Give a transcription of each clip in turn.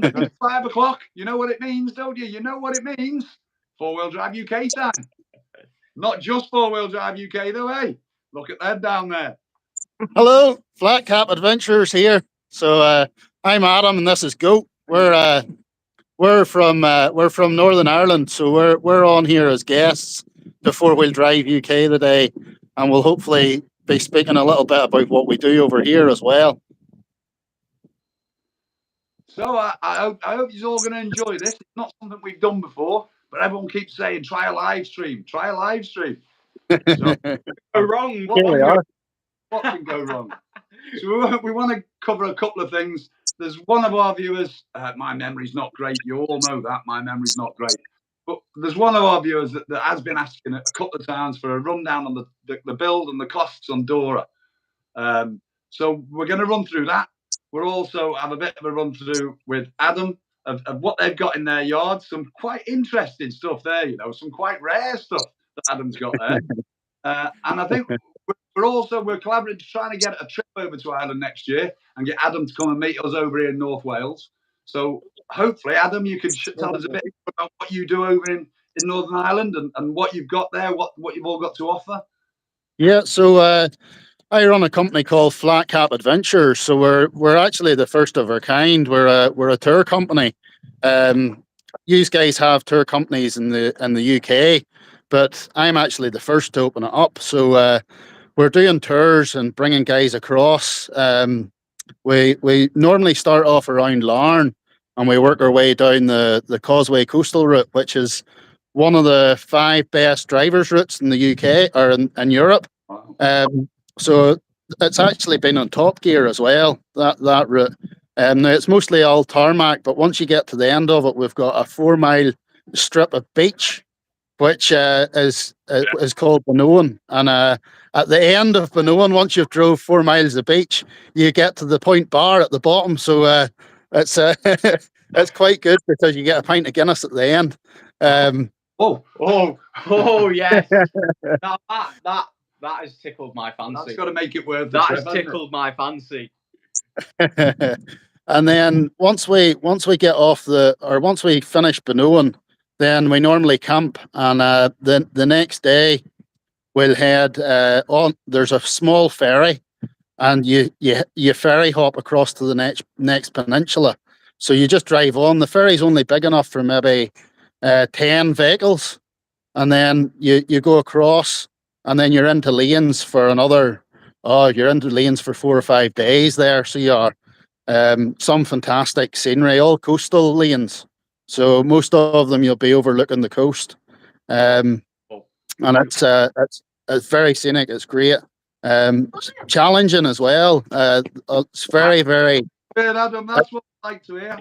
Sunday, 5 o'clock. You know what it means, don't you? You know what it means. 4-Wheel Drive UK time. Not just 4-Wheel Drive UK, though, eh? Look at them down there. Hello, Flat Cap Adventures here. So I'm Adam, and this is Goat. We're from Northern Ireland, so we're on here as guests to 4-Wheel Drive UK today, and we'll hopefully be speaking a little bit about what we do over here as well. So I hope you're all going to enjoy this. It's not something we've done before, but everyone keeps saying, try a live stream. Try a live stream. So, go wrong. What can go wrong? So we want to cover a couple of things. There's one of our viewers, my memory's not great. You all know that. My memory's not great. But there's one of our viewers that has been asking a couple of times for a rundown on the build and the costs on Dora. So we're going to run through that. We'll also have a bit of a run through with Adam of what they've got in their yard. Some quite interesting stuff there, some quite rare stuff that Adam's got there. And I think we're collaborating to trying to get a trip over to Ireland next year and get Adam to come and meet us over here in North Wales. So hopefully, Adam, you can tell us a bit about what you do over in Northern Ireland and what you've got there, what you've all got to offer. Yeah, so I run a company called Flat Cap Adventures. So we're actually the first of our kind. We're a tour company. You guys have tour companies in the UK, but I'm actually the first to open it up. So we're doing tours and bringing guys across. We normally start off around Larne, and we work our way down the Causeway Coastal Route, which is one of the 5 best drivers routes in the UK or in Europe. So it's actually been on Top Gear as well, that route. Now it's mostly all tarmac, but once you get to the end of it, we've got a 4-mile strip of beach, which is called Benoan. And at the end of Benoan, once you've drove 4 miles of beach, you get to the Point Bar at the bottom. So it's it's quite good because you get a pint of Guinness at the end. Yes. That has tickled my fancy. That's got to make it worth it. That has tickled my fancy. And then once we get off once we finish Benoan, then we normally camp, and the next day we'll head on. There's a small ferry, and you ferry hop across to the next peninsula. So you just drive on. The ferry's only big enough for maybe 10 vehicles, and then you go across, and then you're into lanes for you're into lanes for 4 or 5 days there. So you are some fantastic scenery, all coastal lanes. So most of them you'll be overlooking the coast, and it's very scenic. It's great, challenging as well. It's very, very. Adam, that's what I like to hear.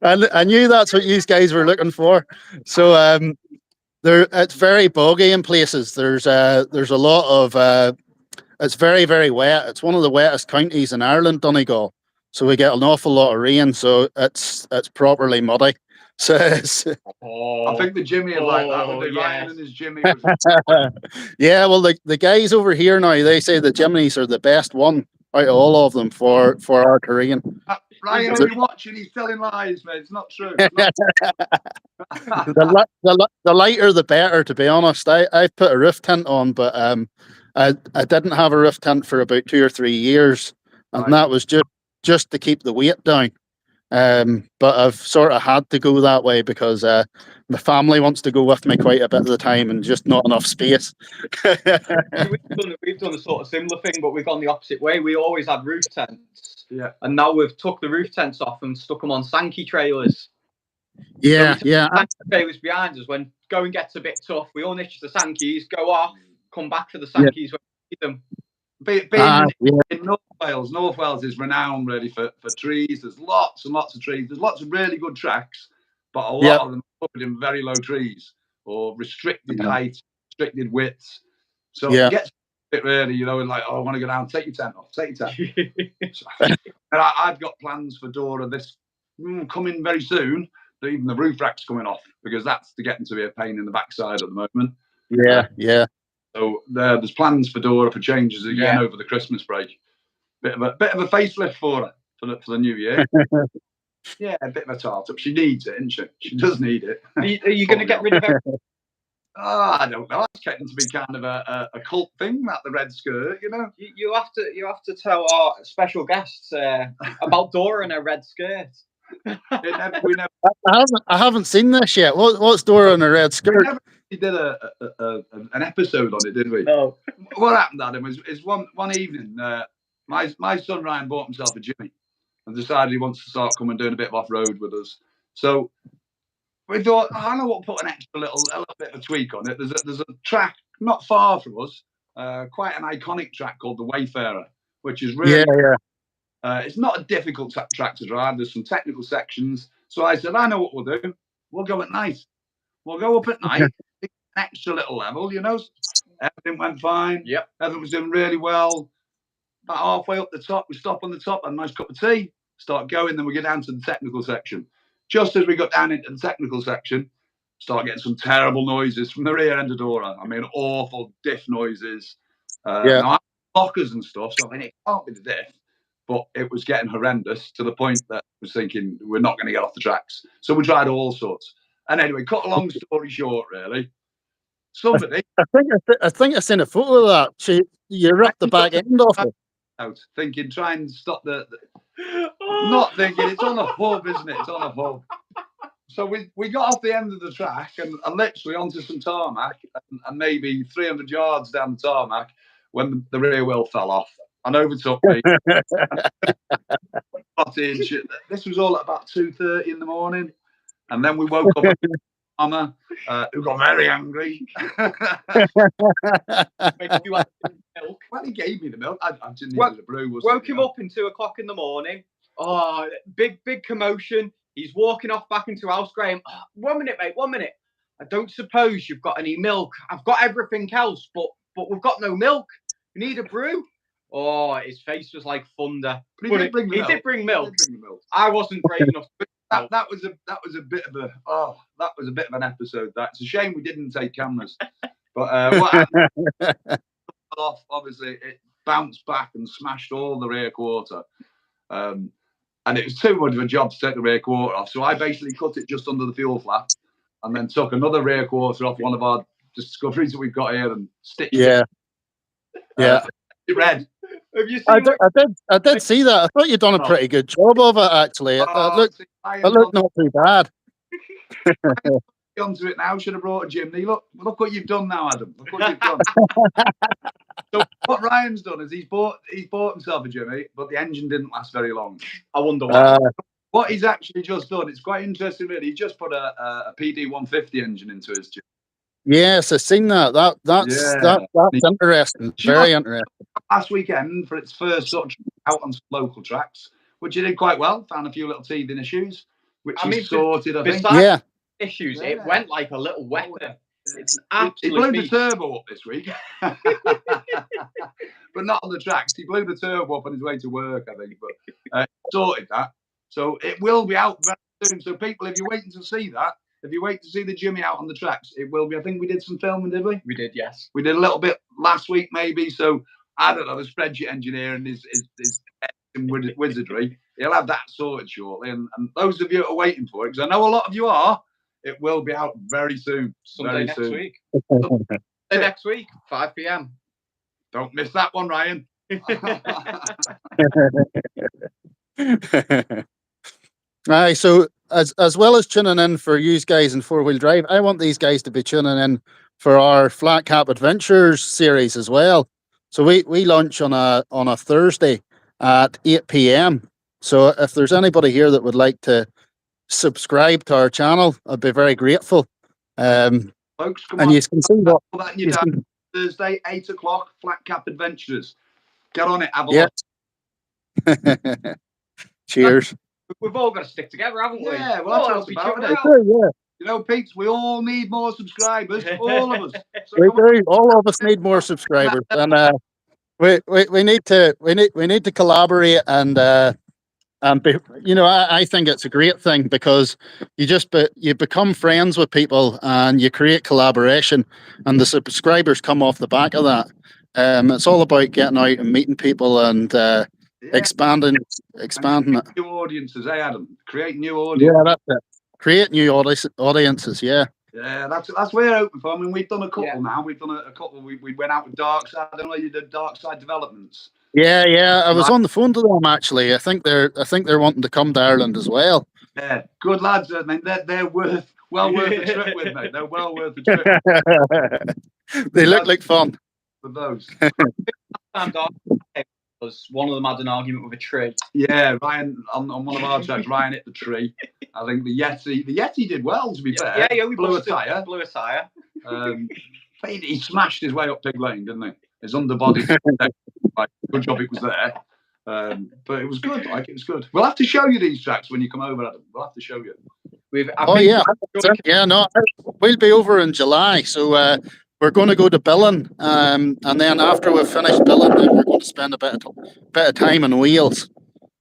I knew that's what you guys were looking for. So it's very boggy in places. There's a lot of it's very, very wet. It's one of the wettest counties in Ireland, Donegal. So we get an awful lot of rain. So it's properly muddy. So I think the Jimmy would like that. Would they? Ryan and his Jimmy. Yeah, well, the guys over here now, they say the Jimneys are the best one out of all of them for our terrain. Ryan, are you watching? He's telling lies, mate. It's not true. The lighter, the better, to be honest. I've put a roof tent on, but I didn't have a roof tent for about 2 or 3 years, and that was just to keep the weight down. But I've sort of had to go that way because my family wants to go with me quite a bit of the time, and just not enough space. We've done a sort of similar thing, but we've gone the opposite way. We always had roof tents, and now we've took the roof tents off and stuck them on Sankey trailers. Yeah. Sankey trailers behind us. When going gets a bit tough, we all niche the Sankeys, go off, come back for the Sankeys when we need them. In North Wales is renowned really for trees. There's lots and lots of trees. There's lots of really good tracks, but a lot of them are covered in very low trees or restricted heights, restricted widths. So it gets a bit really, like, I want to go down, take your tent off, take your tent. And I've got plans for Dora this coming very soon. That even the roof rack's coming off, because that's getting to be a pain in the backside at the moment. Yeah. So there's plans for Dora for changes again over the Christmas break. Bit of a facelift for her. for the new year. Yeah, a bit of a tart-up. She needs it, isn't she? She does need it. Are you going to get rid of it? I don't know. That's getting to be kind of a cult thing, that the red skirt, you know. You have to tell our special guests about Dora and her red skirt. I haven't seen this yet. What's Dora in a red skirt? We did an episode on it, didn't we? No. What happened, Adam, is one evening, my son Ryan bought himself a Jimmy and decided he wants to start coming doing a bit of off-road with us. So we thought, I know what, put an extra little bit of a tweak on it. There's a track not far from us, quite an iconic track called the Wayfarer, which is really it's not a difficult track to drive. There's some technical sections. So I said, I know what we'll do. We'll go at night. We'll go up at night, an extra little level, you know. Everything went fine. Yep. Everything was doing really well. About halfway up the top, we stop on the top, have a nice cup of tea, start going, then we get down to the technical section. Just as we got down into the technical section, start getting some terrible noises from the rear end of Dora. I mean, awful diff noises. Now, blockers and stuff, so I mean, it can't be the diff, but it was getting horrendous to the point that I was thinking we're not going to get off the tracks. So we tried all sorts. And anyway, cut a long story short, really. Somebody, I think I seen a photo of that. You ripped the back end off it. Out thinking, try and stop not thinking, it's on a hub, isn't it? It's on a hub. So we got off the end of the track and literally onto some tarmac and maybe 300 yards down the tarmac when the rear wheel fell off and overtook me. This was all at about 2:30 in the morning. And then we woke up with Mama, who got very angry. Well, he gave me the milk. I didn't need the brew. Woke him up in 2 o'clock in the morning. Oh, big commotion. He's walking off back into house, Graham. Oh, 1 minute, mate, 1 minute. I don't suppose you've got any milk. I've got everything else, but we've got no milk. We need a brew. Oh, his face was like thunder. But he did bring milk. I wasn't brave enough. That was a bit of an episode. It's a shame we didn't take cameras. But what happened? Obviously, it bounced back and smashed all the rear quarter. And it was too much of a job to take the rear quarter off. So I basically cut it just under the fuel flap and then took another rear quarter off one of our discoveries that we've got here and stitched it. Red. Have you seen I did see that. I thought you'd done a pretty good job of it, actually. It looked not too bad. Onto it now. Should have brought a chimney. Look what you've done now, Adam. Look what you've done. So what Ryan's done is he's bought himself a Jimmy, but the engine didn't last very long. I wonder why. What he's actually just done, it's quite interesting, really. He just put a PD 150 engine into his Jimmy. Yes, I've seen that. That's interesting. Very interesting. Last weekend for its first sort of out on local tracks, which he did quite well. Found a few little teething issues, which he sorted. I think. Issues. It went like a little weapon. It's an absolute. He blew the turbo up this week, but not on the tracks. He blew the turbo up on his way to work, I think. But sorted that, so it will be out very soon. So people, if you're waiting to see that. If you wait to see the Jimmy out on the tracks, it will be. I think we did some filming, did we? We did, yes. We did a little bit last week, maybe. So I don't know. The spreadsheet engineer and his wizardry, he'll have that sorted shortly. And those of you that are waiting for it, because I know a lot of you are, it will be out very soon. Sunday next week. Next week, 5 p.m. Don't miss that one, Ryan. Aye, so as well as tuning in for you guys in 4-wheel drive, I want these guys to be tuning in for our Flat Cap Adventures series as well. So we launch on a Thursday at 8 p.m. So if there's anybody here that would like to subscribe to our channel, I'd be very grateful. Folks, come on. You can see what Thursday, 8 o'clock, Flat Cap Adventures. Get on it, have a look. Cheers. We've all got to stick together, haven't we? Yeah, well, that's about it. Yeah. You know, Pete, we all need more subscribers. All of us. So we do. All of us need more subscribers, and we need to collaborate and be, I think it's a great thing because you become friends with people and you create collaboration, and the subscribers come off the back of that. It's all about getting out and meeting people and expanding it. New audiences, eh, Adam? Create new Yeah, audiences. that's it. Create new audiences. Yeah. Yeah, that's what we're hoping for. I mean, we've done a couple now. We've done a couple. We went out with Dark Side. I don't know, you did Dark Side Developments. Yeah. I was on the phone to them actually. I think they're wanting to come to Ireland as well. Yeah, good lads. I mean, they're well worth the trip with, mate. They're well worth the trip. They look like fun. For those. Was one of them had an argument with a tree. Yeah, Ryan on one of our tracks, Ryan hit the tree. I think the Yeti did well, to be fair. Yeah, we blew a tyre. He smashed his way up Pig Lane, didn't he? His underbody. Good job it was there. But it was good. It was good. We'll have to show you these tracks when you come over, Adam. We'll have to show you. We'll be over in July, so we're going to go to Billing, and then after we've finished Billing, then we're going to spend a bit of time on wheels.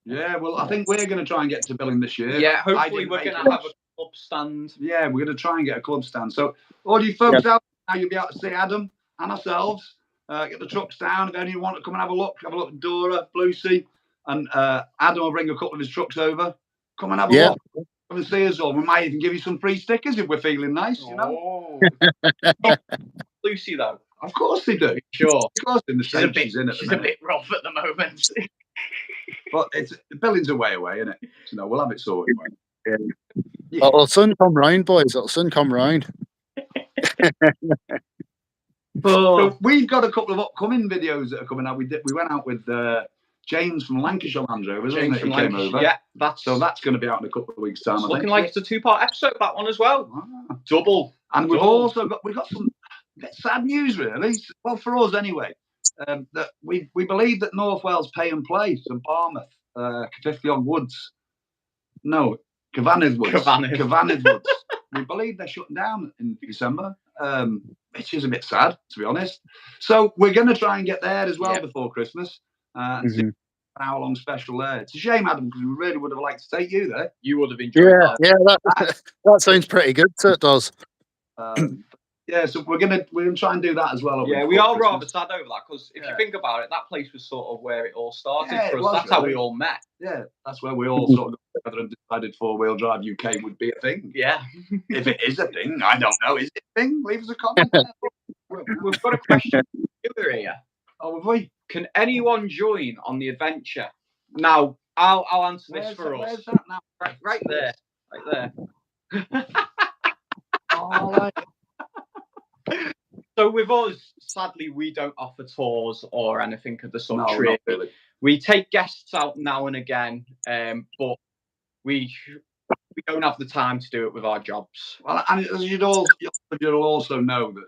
Yeah, well, I think we're going to try and get to Billing this year. Yeah, hopefully we're going to have a club stand. Yeah, we're going to try and get a club stand. So all you folks out now, you'll be able to see Adam and ourselves. Get the trucks down. If anyone want to come and have a look at Dora, Lucy, and Adam will bring a couple of his trucks over. Come and have a look. Come and see us all. We might even give you some free stickers if we're feeling nice, you know. Lucy, though. Of course they do. Sure. Of course, she's a bit rough at the moment. But Billing's a way away, isn't it? So no, we'll have it sorted. Yeah. It'll soon come round, boys. It'll soon come round. So we've got a couple of upcoming videos that are coming out. We went out with James from Lancashire Land Rover, wasn't it? He came over. Yeah, that's going to be out in a couple of weeks' time. It's looking like it's a 2-part episode, that one as well. Double. And we've also got some sad news, really. Well, for us anyway. That we believe that North Wales Pay and Play, so Barmouth, Cyffion Woods, no, Cavanagh Woods. We believe they're shutting down in December, which is a bit sad, to be honest. So we're going to try and get there as well before Christmas and see an hour-long special there. It's a shame, Adam, because we really would have liked to take you there. You would have enjoyed that. Yeah, that sounds pretty good. So it does. Yeah, so we're gonna try and do that as well. Yeah, we are rather sad over that because if you think about it, that place was sort of where it all started for us. That's how we all met. Yeah, that's where we all sort of got together and decided 4-wheel drive UK would be a thing. Yeah, if it is a thing, I don't know. Is it a thing? Leave us a comment. We've got a question for you here. Oh, have we? Can anyone join on the adventure? Now, I'll answer this for us. Where's that now? Right there. Right there. All right. So with us, sadly, we don't offer tours or anything of the sort. No, not really. We take guests out now and again, but we don't have the time to do it with our jobs. Well, and as you'll also know that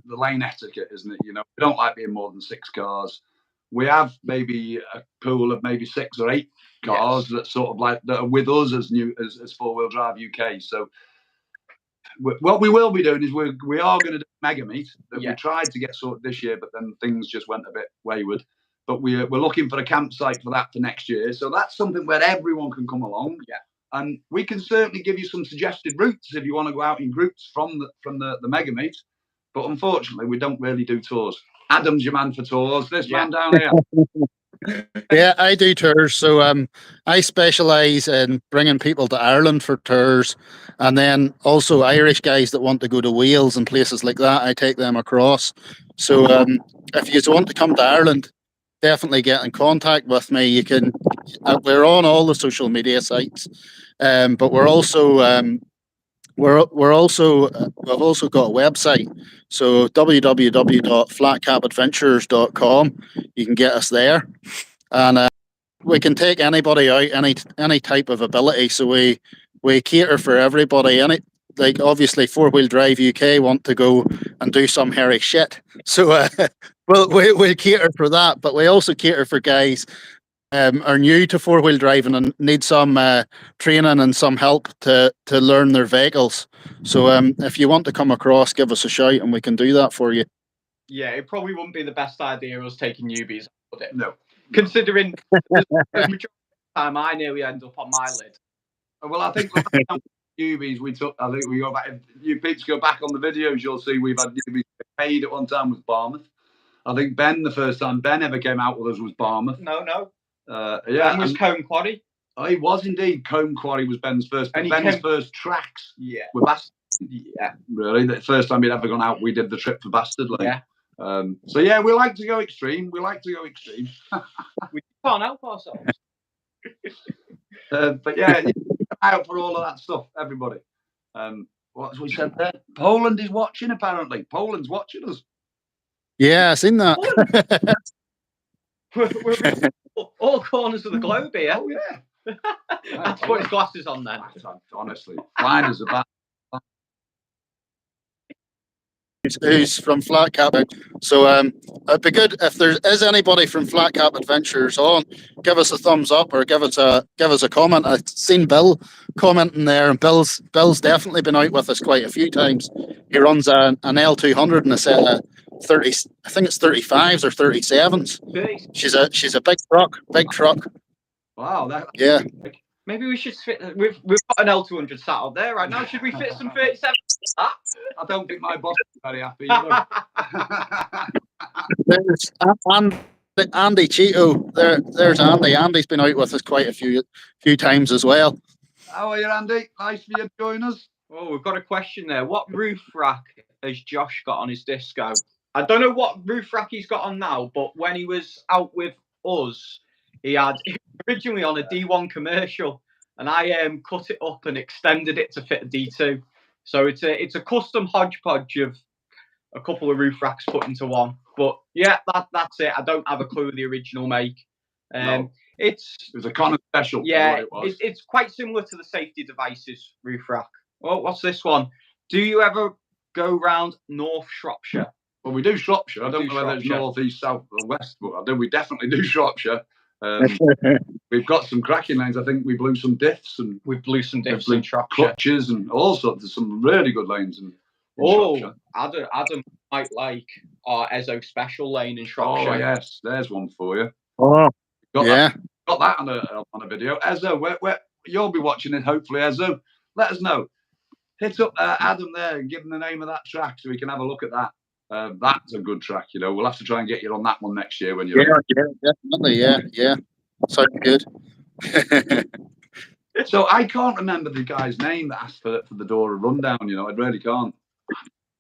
the lane etiquette, isn't it? You know, we don't like being more than 6 cars. We have maybe a pool of maybe 6 or 8 cars that sort of like that are with us as 4-wheel drive UK. So what we will be doing is we are going to do a mega meet that we tried to get sorted this year, but then things just went a bit wayward. But we're looking for a campsite for that for next year. So that's something where everyone can come along. Yeah. And we can certainly give you some suggested routes if you want to go out in groups from the mega meet. But unfortunately, we don't really do tours. Adam's your man for tours. This man down here. Yeah, I do tours. So I specialise in bringing people to Ireland for tours, and then also Irish guys that want to go to Wales and places like that, I take them across. So if you want to come to Ireland, definitely get in contact with me. You can. We're on all the social media sites, but we're also we've also got a website. So www.flatcapadventures.com. You can get us there, and we can take anybody out, any type of ability. So we cater for everybody. Like obviously 4-wheel drive UK want to go and do some hairy shit. So we'll cater for that, but we also cater for guys are new to 4-wheel driving and need some training and some help to learn their vehicles. So if you want to come across, give us a shout and we can do that for you. Yeah, it probably wouldn't be the best idea us taking newbies, would it? No. Considering the majority of the time I nearly end up on my lid. Well, I think newbies we took. I think we go back. If you peeps go back on the videos, you'll see we've had newbies paid at one time with Barmouth. I think Ben, the first time Ben ever came out with us was Barmouth. No. Yeah, and was Combe Quarry. Oh, he was indeed. Combe Quarry was Ben's first. And Ben's first tracks. Yeah. Were Bastard. Yeah. Really, the first time he'd ever gone out, we did the trip for Bastard Lane. Yeah. So yeah, we like to go extreme. We We can't help ourselves. But yeah, out for all of that stuff, everybody. What we said there? Poland is watching. Apparently, Poland's watching us. Yeah, I seen that. we're all corners of the globe here. Oh yeah. Let's put his glasses on then. Honestly, fine as a bat. Who's from Flat Cap. So it'd be good if there is anybody from Flat Cap Adventures on, give us a thumbs up or give us a comment. I've seen Bill commenting there, and Bill's definitely been out with us quite a few times. He runs an L200 and a set of 30, I think it's 35s or 37s. She's a big truck. Wow, yeah. Maybe we should fit. We've got an L200 sat out there right now. Should we fit some 37s? I don't think my boss is very happy either. There's Andy Cheeto. There's Andy. Andy's been out with us quite a few times as well. How are you, Andy? Nice for you to join us. Oh, we've got a question there. What roof rack has Josh got on his disco? I don't know what roof rack he's got on now, but when he was out with us, he had originally on a D1 commercial, and I cut it up and extended it to fit a D2. So it's a custom hodgepodge of a couple of roof racks put into one. But yeah, that's it. I don't have a clue of the original make. No. It was a kind of special. Yeah, it's quite similar to the Safety Devices roof rack. Oh, what's this one? Do you ever go round North Shropshire? Well, we do Shropshire. I don't know whether it's north, east, south, or west, but we definitely do Shropshire. We've got some cracking lanes. I think we blew some diffs and in Shropshire, clutches and all sorts. There's some really good lanes in Shropshire. Adam might like our Ezo Special lane in Shropshire. Oh yes, there's one for you. Oh, got that on a video. Ezo, where you'll be watching it. Hopefully, Ezo, let us know. Hit up Adam there and give him the name of that track so we can have a look at that. That's a good track, you know. We'll have to try and get you on that one next year when you're definitely, yeah. Sounds good. So I can't remember the guy's name that asked for the Dora rundown, you know. I really can't.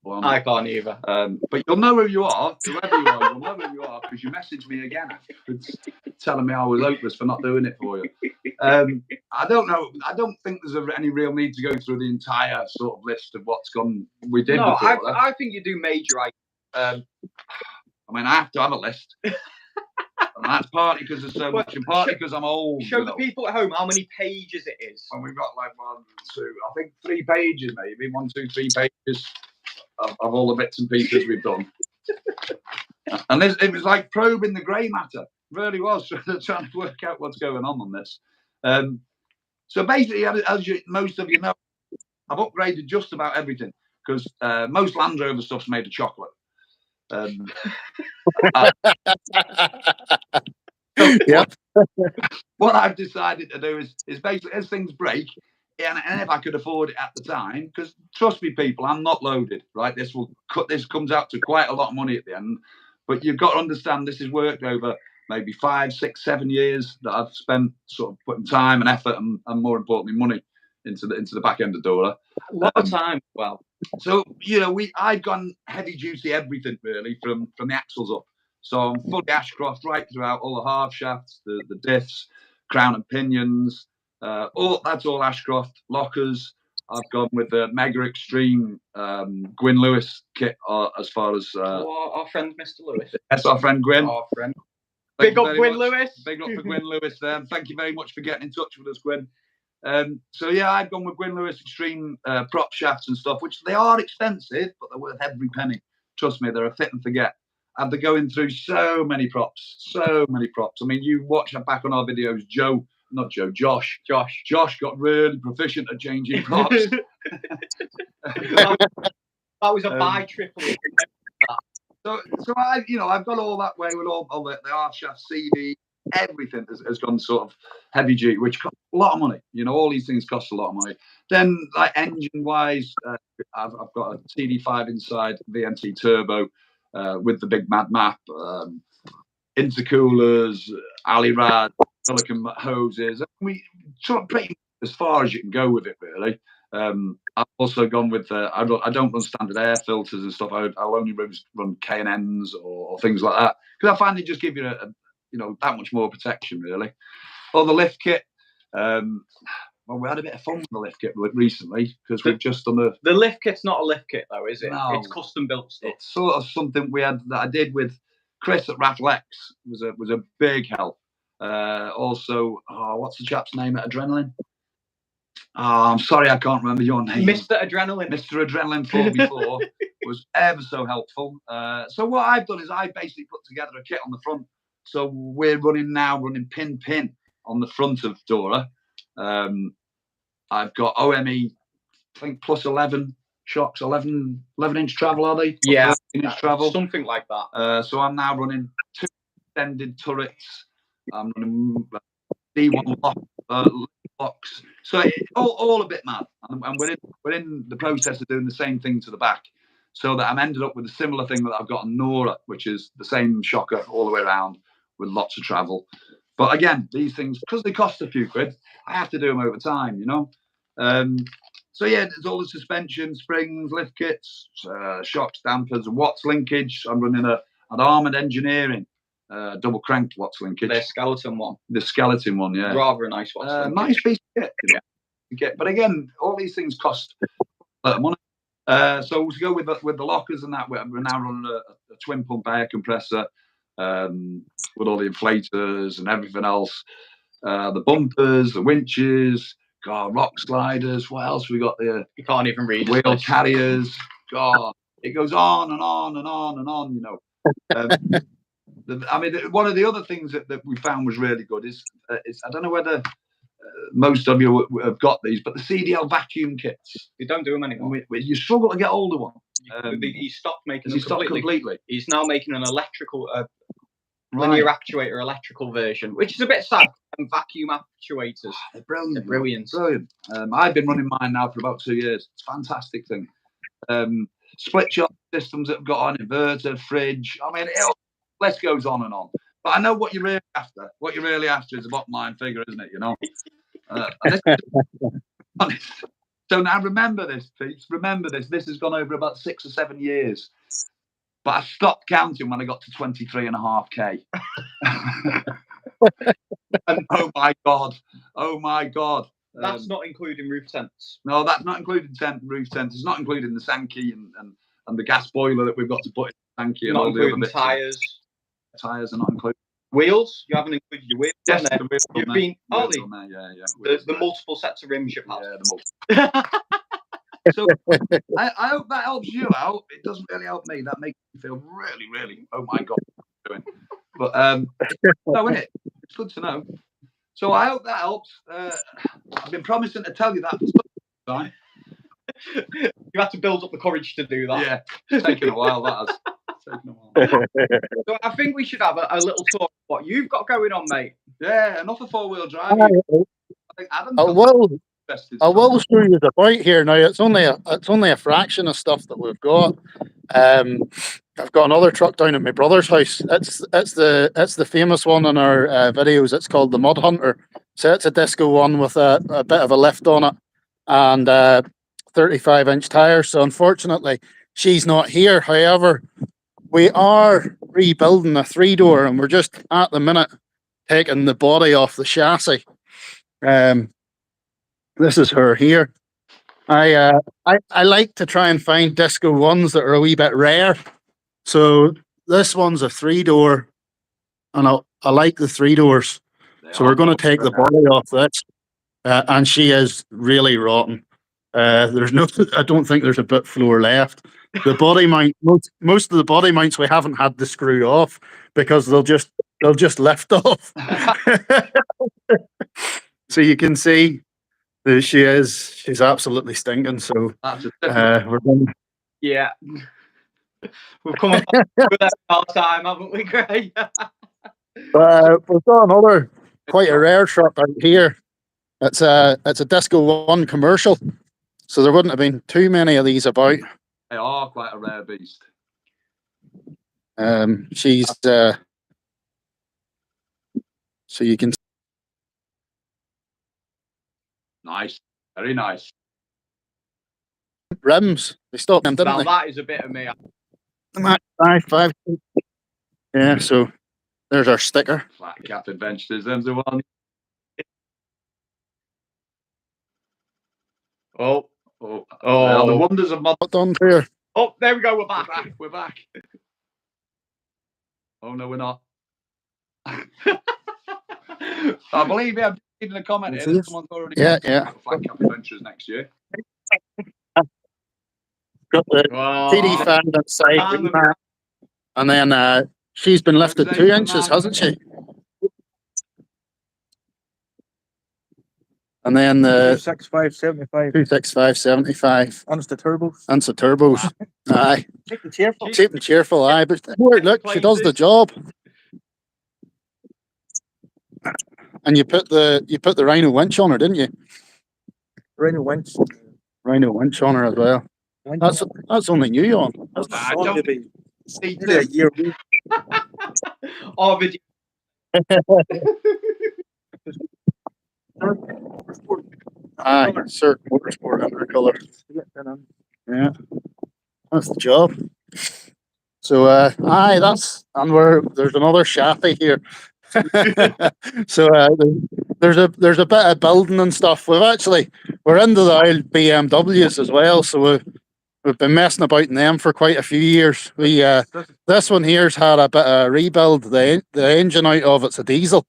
I can't either. But you'll know who you are, whoever you are, you'll know who you are because you messaged me again afterwards telling me I was hopeless for not doing it for you. I don't know. I don't think there's any real need to go through the entire sort of list of what's gone. We did. No, I think you do major items. I mean, I have to have a list. And that's partly because there's so much, and partly because I'm old. Show the people at home how many pages it is. And we've got like 1, 2, I think 3 pages, maybe 1, 2, 3 pages of all the bits and pieces we've done. And it was like probing the grey matter. It really was trying to work out what's going on this. So basically, as most of you know, I've upgraded just about everything because most Land Rover stuff's made of chocolate. What I've decided to do is basically, as things break, and if I could afford it at the time, because trust me, people, I'm not loaded, right? This comes out to quite a lot of money at the end, but you've got to understand this is worked over maybe 5, 6, 7 years that I've spent sort of putting time and effort and more importantly money into the back end of Dora. A lot of time. Well, so you know, I've gone heavy duty everything really from the axles up. So I'm fully Ashcroft right throughout, all the half shafts, the diffs, crown and pinions. That's all Ashcroft. Lockers, I've gone with the Mega Extreme Gwyn Lewis kit as far as our friend Mr. Lewis. That's our friend Gwyn. Our friend. Big up Gwyn Lewis. Big up for Gwyn Lewis there. Thank you very much for getting in touch with us, Gwyn. So yeah, I've gone with Gwyn Lewis Extreme prop shafts and stuff, which they are expensive, but they're worth every penny. Trust me, they're a fit and forget. And they're going through so many props. I mean, you watch back on our videos, Josh got really proficient at changing props. That was a bi-triple. So I've got all that way with all the half shaft CV, everything has gone sort of heavy duty, which costs a lot of money. You know, all these things cost a lot of money. Then, like engine wise, I've got a TD5 inside VNT turbo with the big mad map, intercoolers, alley rad, silicone hoses. We sort of pretty as far as you can go with it, really. I've also gone with I don't run standard air filters and stuff. I'll only run K&Ns or things like that, because I find they just give you that much more protection, really. Or the lift kit. Well, we had a bit of fun with the lift kit recently, because we've just done the lift kit's not a lift kit though, is it? No, it's custom built stuff. It's sort of something that I did with Chris at Rattlex. Was a big help. Also, what's the chap's name at Adrenaline? I'm sorry, I can't remember your name. Mr. Adrenaline. Mr. Adrenaline 4x4 was ever so helpful. So what I've done is I basically put together a kit on the front. So we're running pin on the front of Dora. I've got OME, I think plus 11 shocks, 11-inch travel, are they? Yeah, 11-inch travel, something like that. So I'm now running 2 extended turrets. I'm running D1 locks. So all a bit mad, and we're in the process of doing the same thing to the back, so that I'm ended up with a similar thing that I've got on Nora, which is the same shocker all the way around with lots of travel. But again, these things, because they cost a few quid, I have to do them over time, So yeah, there's all the suspension, springs, lift kits, shocks, dampers, and Watts linkage. I'm running an Armoured Engineering double cranked Watts linkage. The skeleton one. The skeleton one, yeah. Rather a nice Watts linkage. Nice piece of kit. But again, all these things cost a lot of money. So to go with the lockers and that, we're now running a twin pump air compressor with all the inflators and everything else. The bumpers, the winches, rock sliders. What else we got there? You can't even read. Wheel carriers. God, it goes on and on and on and on. One of the other things that we found was really good is I don't know whether most of you have got these, but the CDL vacuum kits. They don't do them anymore. You struggle to get hold of one. He stopped making them completely. He's now making an electrical linear actuator electrical version, which is a bit sad. And vacuum actuators. They're brilliant. They're brilliant. Brilliant. I've been running mine now for about 2 years. It's a fantastic thing. Split shot systems that have got on inverter, fridge. List goes on and on. But I know what you're really after. What you're really after is a bottom line figure, isn't it? Honest. So now remember this, Pete. Remember this. This has gone over about 6 or 7 years. But I stopped counting when I got to 23.5K. And oh my God. That's not including roof tents. No, that's not including roof tents. It's not including the Sankey and the gas boiler that we've got to put in the Sankey. Not and all the other bits. Tyres. Tyres are not included. Wheels? You haven't included your wheels. Yes, on there. the wheels You've on been. there. Are they? On there, yeah. The multiple sets of rims you've had. Yeah, the multiple. So I hope that helps you out. It doesn't really help me. That makes me feel really, really, oh my God, what I'm doing. But no, isn't it? It's good to know. So I hope that helps. I've been promising to tell you that for some time. You had to build up the courage to do that. Yeah, it's taken a while. That has taken a while. So I think we should have a little talk about what you've got going on, mate. Yeah, enough of 4-wheel drive. I think Adam's I will show you the bike here now. It's only a fraction of stuff that we've got. I've got another truck down at my brother's house. It's the famous one in our videos. It's called the Mud Hunter. So it's a disco one with a bit of a lift on it and 35-inch tires. So unfortunately, she's not here. However, we are rebuilding a 3-door, and we're just at the minute taking the body off the chassis. This is her here. I like to try and find disco ones that are a wee bit rare. So this one's a 3-door, and I like the 3-doors. So we're going to take the body off this, and she is really rotten. I don't think there's a bit floor left. The body mount, most of the body mounts we haven't had to screw off because they'll just lift off. So you can see. She's absolutely stinking. So we're going. Yeah, we've come up with that all time, haven't we, Gray? We've got another quite a rare truck out here. It's a Disco 1 commercial, so there wouldn't have been too many of these about. They are quite a rare beast. She's so you can Nice, very nice. Rims. They stopped them, didn't Now they? that is a bit of me. Five. Yeah, so there's our sticker. Flat Cap Adventures, them the one. Oh, Well, the wonders of Not done here. oh, there we go. We're back. We're back. Oh no, we're not. I believe we have in a comment here that someone's already Yeah. Flat Cap Adventures next year. Got the Well, TD5 inside, and then she's been lifted 2 inches, hasn't she? And then the 26575. 26575. And it's the turbos. And the turbos. Aye. Cheap and cheerful. Cheap and cheerful, aye. But look, she does the job. And you put the Rhino winch on her, didn't you? Rhino winch. Rhino winch on her as well. That's only new on. That's I on don't maybe see nearly a year old. oh, video. Aye, Cirque Motorsport undercolor. Yeah, that's the job. So aye, there's another chassis here. So there's a bit of building and stuff. We're into the old BMWs as well, so we've been messing about in them for quite a few years. This one here's had a bit of rebuild. The engine out of it's a diesel.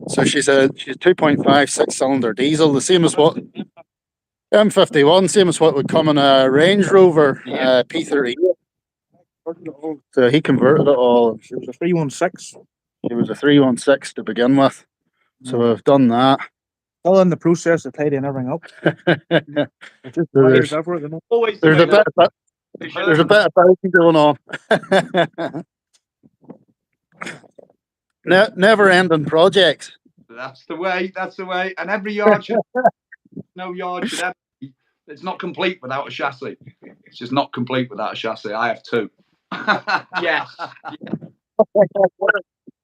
So she's a 2.5 6-cylinder diesel, the same as what M51, same as what would come in a Range Rover P30. So he converted it all. It was a 316. It was a 316 to begin with. So we've done that. All in the process of tidying everything up. It's just wires over at the moment. Always There's a bit of bouncing going on. Never ending projects. That's the way. And every yard should no yard should ever be. It's not complete without a chassis. It's just not complete without a chassis. I have two. Yes.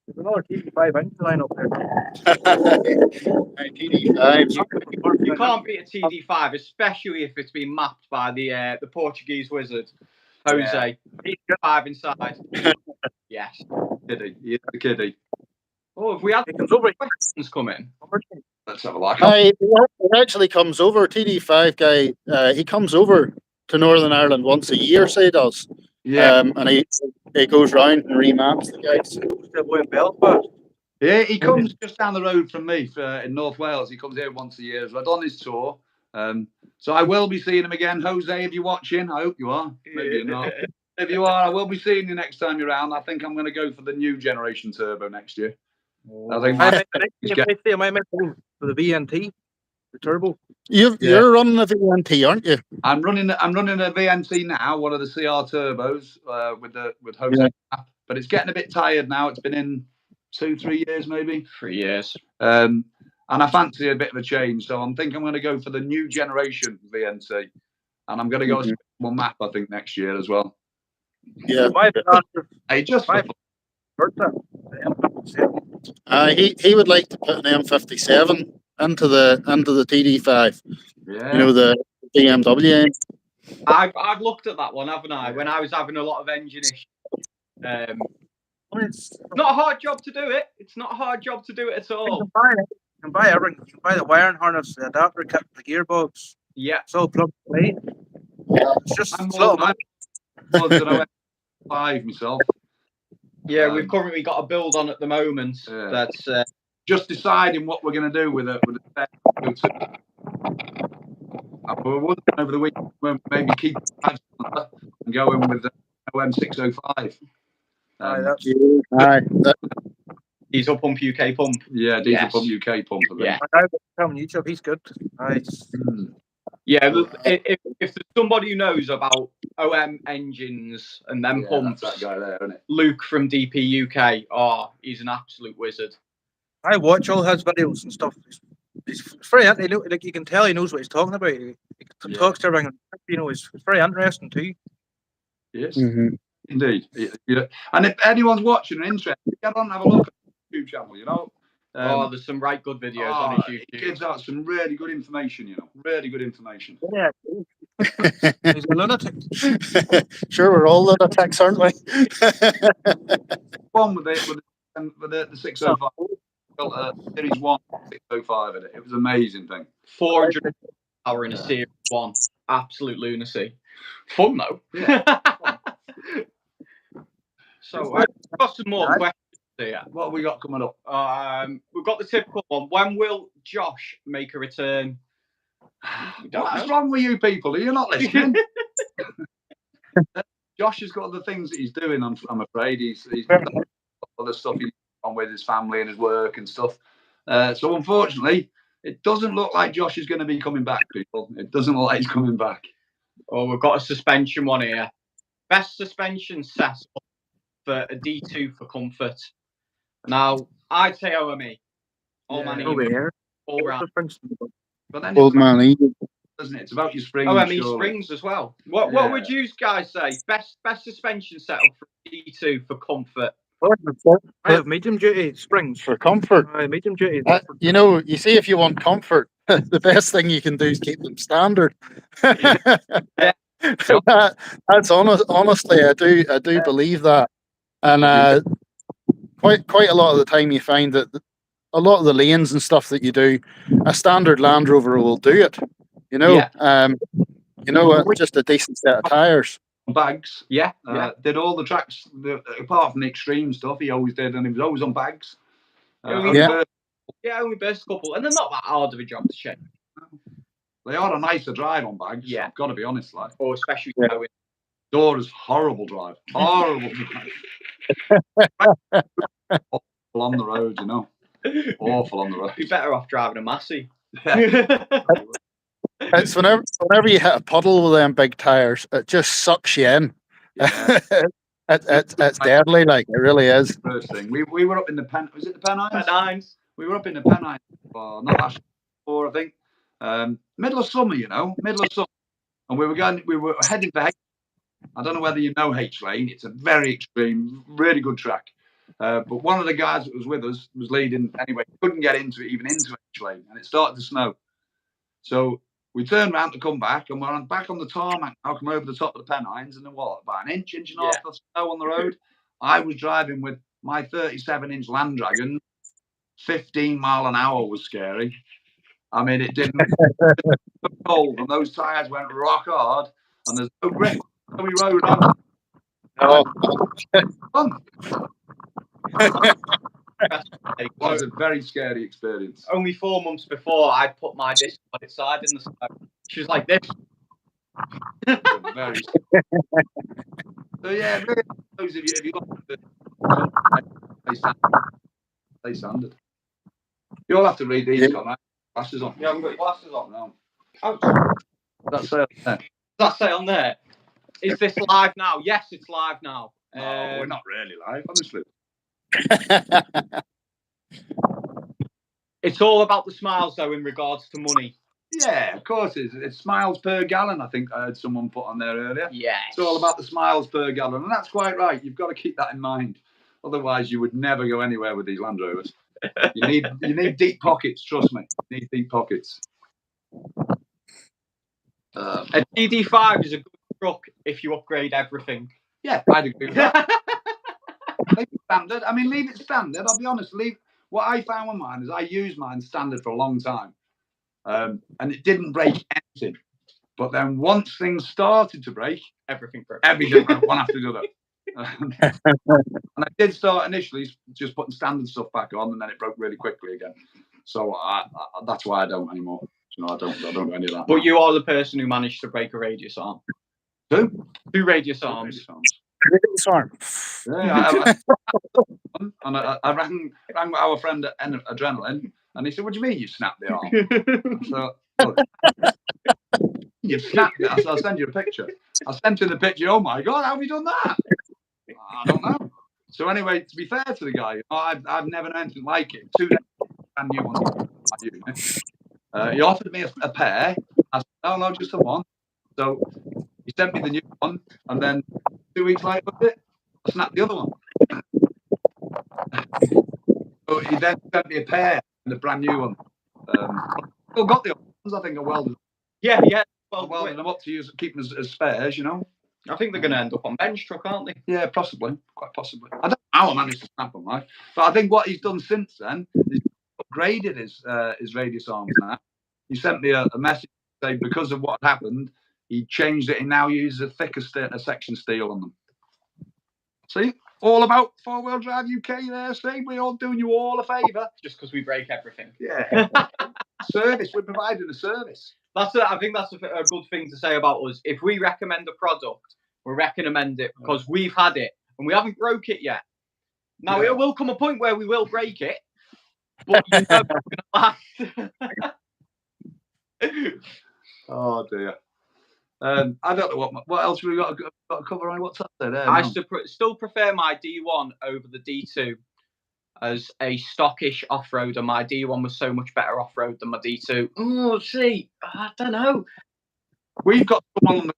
There's another TD5 engine line up there. You can't beat a TD5, especially if it's been mapped by the Portuguese wizard, Jose. TD5 inside. Yes. Kiddie. He's the kiddie. Oh, if we had questions coming. Let's have a look. It actually comes over. TD5 guy, he comes over to Northern Ireland once a year, say he does. Yeah. And he goes round and remaps the guys. Belfast. Yeah, he comes just down the road from me in North Wales. He comes here once a year. So I've done his tour. So I will be seeing him again. Jose, if you're watching, I hope you are. Maybe you're not. If you are, I will be seeing you next time you're around. I think I'm going to go for the new generation turbo next year. I think I might go for the VNT, the turbo. You're running a VNT, aren't you? I'm running a VNT now, one of the CR turbos with Jose, but it's getting a bit tired now. It's been in 2-3 years, maybe 3 years. And I fancy a bit of a change, so I'm thinking I'm going to go for the new generation VNT, and I'm going to go a one map I think next year as well. Yeah. Hey, just for he would like to put an M57 into the TD5. Yeah. You know, the BMW. I've looked at that one, haven't I? When I was having a lot of engine issues. It's not a hard job to do it. It's not a hard job to do it at all. You can buy everything. You can buy the wiring harness, the adapter kit, the gearbox. Yeah. It's all plugged away. It's just I'm slow. on 5 myself. Yeah, we've currently got a build on at the moment. Yeah. That's just deciding what we're going to do with it. We're wondering over the week when maybe keep and go in with the OM605. Diesel pump UK pump. Yeah, diesel pump UK pump. Yeah. On YouTube, he's good. Nice. Yeah, if there's somebody who knows about OM engines and them pumps, that's that guy there, isn't it? Luke from DP UK, he's an absolute wizard. I watch all his videos and stuff. He's very, like you can tell he knows what he's talking about. He talks to everything. You know, it's very interesting too. Yes, indeed. Yeah. And if anyone's watching and interested, get on and have a look at the YouTube channel. You know, There's some right good videos on his YouTube. He gives out some really good information, you know, really good information. Yeah. He's a lunatic. Sure, we're all lunatics, aren't we? One with the 605, built Series 1 605 in it. It was an amazing thing. 400 hour in a Series 1. Absolute lunacy. Fun though. Yeah. So I've got some more questions here. What have we got coming up? We've got the typical one. When will Josh make a return? What's wrong with you people? Are you not listening? Josh has got other things that he's doing. I'm afraid he's got other stuff he's on with his family and his work and stuff. So unfortunately, it doesn't look like Josh is going to be coming back. People, it doesn't look like he's coming back. Oh, we've got a suspension one here. Best suspension setup for a D2 for comfort. Now, I'd say OME. All round. But then Old man, isn't it? It's about your springs. OME springs as well. What would you guys say? Best suspension setup for D2 for comfort? I have medium duty springs for comfort. Medium duty. You know, you see, if you want comfort, the best thing you can do is keep them standard. That's honestly, I do believe that, and quite a lot of the time you find that a lot of the lanes and stuff that you do, a standard Land Rover will do it. You know, just a decent set of tires. Bags. Yeah. Did all the tracks apart from the extreme stuff. He always did, and he was always on bags. Only burst a couple, and they're not that hard of a job to check. They are a nicer drive on bags. Yeah, I've got to be honest, like. Or especially going. Dora's horrible drive. Horrible drive. Awful on the road, you know. Awful on the road. Be better off driving a Massey. It's whenever you hit a puddle with them big tires, it just sucks you in. Yeah. It's deadly, like it really is. First thing, we were up in the was it the Pennines? Pennines. We were up in the Pennines, not last year, I think. Middle of summer, you know, and we were heading for H. I don't know whether you know H Lane. It's a very extreme, really good track. But one of the guys that was with us was leading anyway. Couldn't get into H Lane, and it started to snow. So we turned around to come back, and we're back on the tarmac. I'll come over the top of the Pennines, and then what? About an inch and a half of snow on the road. I was driving with my 37-inch Land Dragon. 15 mile an hour was scary. I mean, it didn't. It was cold, and those tires went rock hard, and there's no grip. We rode on. It was a very scary experience. Only 4 months before, I put my disc on its side in the snow. She was like this. Very scary. So yeah, really, those of you, if you look at they sounded. You all have to read these, got glasses on. You haven't got your glasses on now. Does that say on there? Is this live now? Yes, it's live now. No, we're not really live, honestly. It's all about the smiles, though, in regards to money. Yeah, of course. It's smiles per gallon, I think I heard someone put on there earlier. Yeah. It's all about the smiles per gallon, and that's quite right. You've got to keep that in mind. Otherwise, you would never go anywhere with these Land Rovers. You need deep pockets, trust me. You need deep pockets. A DD5 is a good truck if you upgrade everything. Yeah, I'd agree with that. Leave it standard. I mean, leave it standard. I'll be honest. What I found with mine is I used mine standard for a long time, and it didn't break anything. But then once things started to break, everything broke. Everything broke one after the other. And I did start initially just putting standard stuff back on, and then it broke really quickly again. So that's why I don't anymore. You know, I don't do any of that. But you are the person who managed to break a radius arm. Who? 2 radius arms. Yeah, and I rang our friend at Adrenaline, and he said, "What do you mean you snapped the arm?" So, you've snapped it. I said, "I'll send you a picture." I sent him the picture. Oh my God, how have you done that? I don't know. So anyway, to be fair to the guy, I've never known anything like it. 2 days, brand new ones. He offered me a pair. I said, no, just the one. So he sent me the new one, and then 2 weeks later, I snapped the other one. So he then sent me a pair and a brand new one. Still got the old ones, I think, are welded. Yeah. Well, welding them up to use, keep them as spares, you know. I think they're going to end up on bench truck, aren't they? Yeah, possibly, quite possibly. I don't know how I managed to snap them, right? But I think what he's done since then is upgraded his radius arms now. He sent me a message saying because of what happened, he changed it and now uses a thicker section steel on them. See, all about 4-wheel drive UK there. See, we're all doing you all a favour. Just because we break everything. Yeah. Service, we're providing a service. I think that's a good thing to say about us. If we recommend a product, we recommend it because we've had it and we haven't broke it yet. Now, it will come a point where we will break it, but you know it's going to last. Oh, dear. I don't know what else we got to cover on. What's up there? I still prefer my D1 over the D2 as a stockish off-roader. My D1 was so much better off-road than my D2. Oh, see, I don't know. We've got someone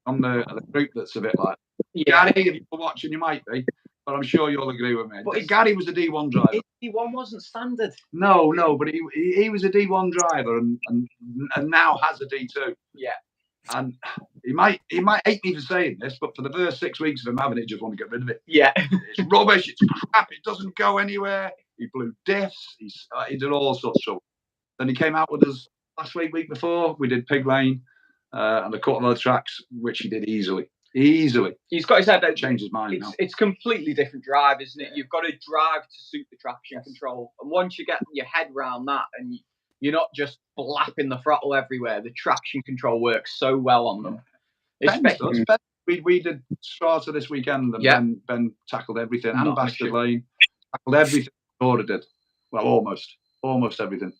on the group that's a bit like, Gary, if you're watching, you might be, but I'm sure you'll agree with me. But Gary was a D1 driver. His D1 wasn't standard. No, but he was a D1 driver and now has a D2. Yeah. And he might hate me for saying this, but for the first 6 weeks of him having it, he just want to get rid of it. Yeah. It's rubbish, it's crap, it doesn't go anywhere. He blew diffs, he did all sorts of stuff. Then he came out with us last week before. We did Pig Lane and a couple of other tracks, which he did easily. He's got his head out. Changed his mind now. It's completely different drive, isn't it? You've got to drive to suit the traction control. And once you get your head around that and you're not just flapping the throttle everywhere, the traction control works so well on them. We did Strata this weekend and Ben tackled everything and Bastard Lane. Tackled everything Dora did. Well, almost everything.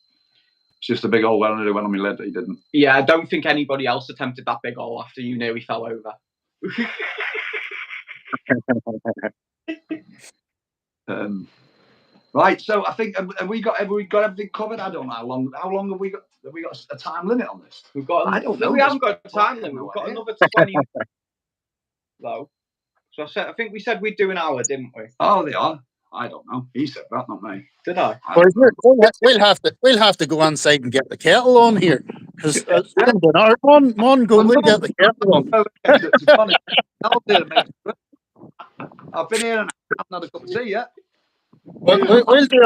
It's just a big hole when I went on my lid that he didn't. Yeah, I don't think anybody else attempted that big hole after you nearly fell over. Right, so I think have we got everything covered? I don't know how long have we got? Have we got a time limit on this? I don't know. We haven't got a time limit. We've got another 20 minutes though. So I think we said we'd do an hour, didn't we? Oh, they are. I don't know. He said that, not me. Did I? We'll have to go inside and get the kettle on here because it's been an hour. Mon, go and get the kettle on. I've been here and I haven't had a cup of tea yet. We'll do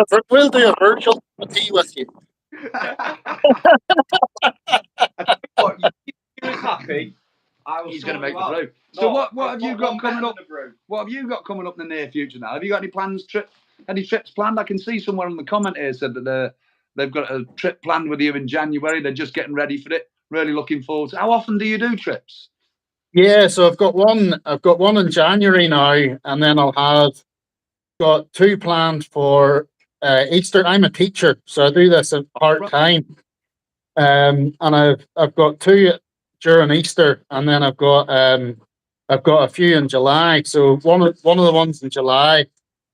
a virtual tea with you. What, you was happy. He's going to make the brew. So what have you got coming up? What have you got coming up in the near future now? Have you got any plans? Any trips planned? I can see somewhere in the comment here said that they've got a trip planned with you in January. They're just getting ready for it. Really looking forward to it. How often do you do trips? Yeah, so I've got one in January now, and then I'll have got 2 planned for Easter. I'm a teacher, so I do this at part time. And I've got 2 during Easter, and then I've got a few in July. So one of the ones in July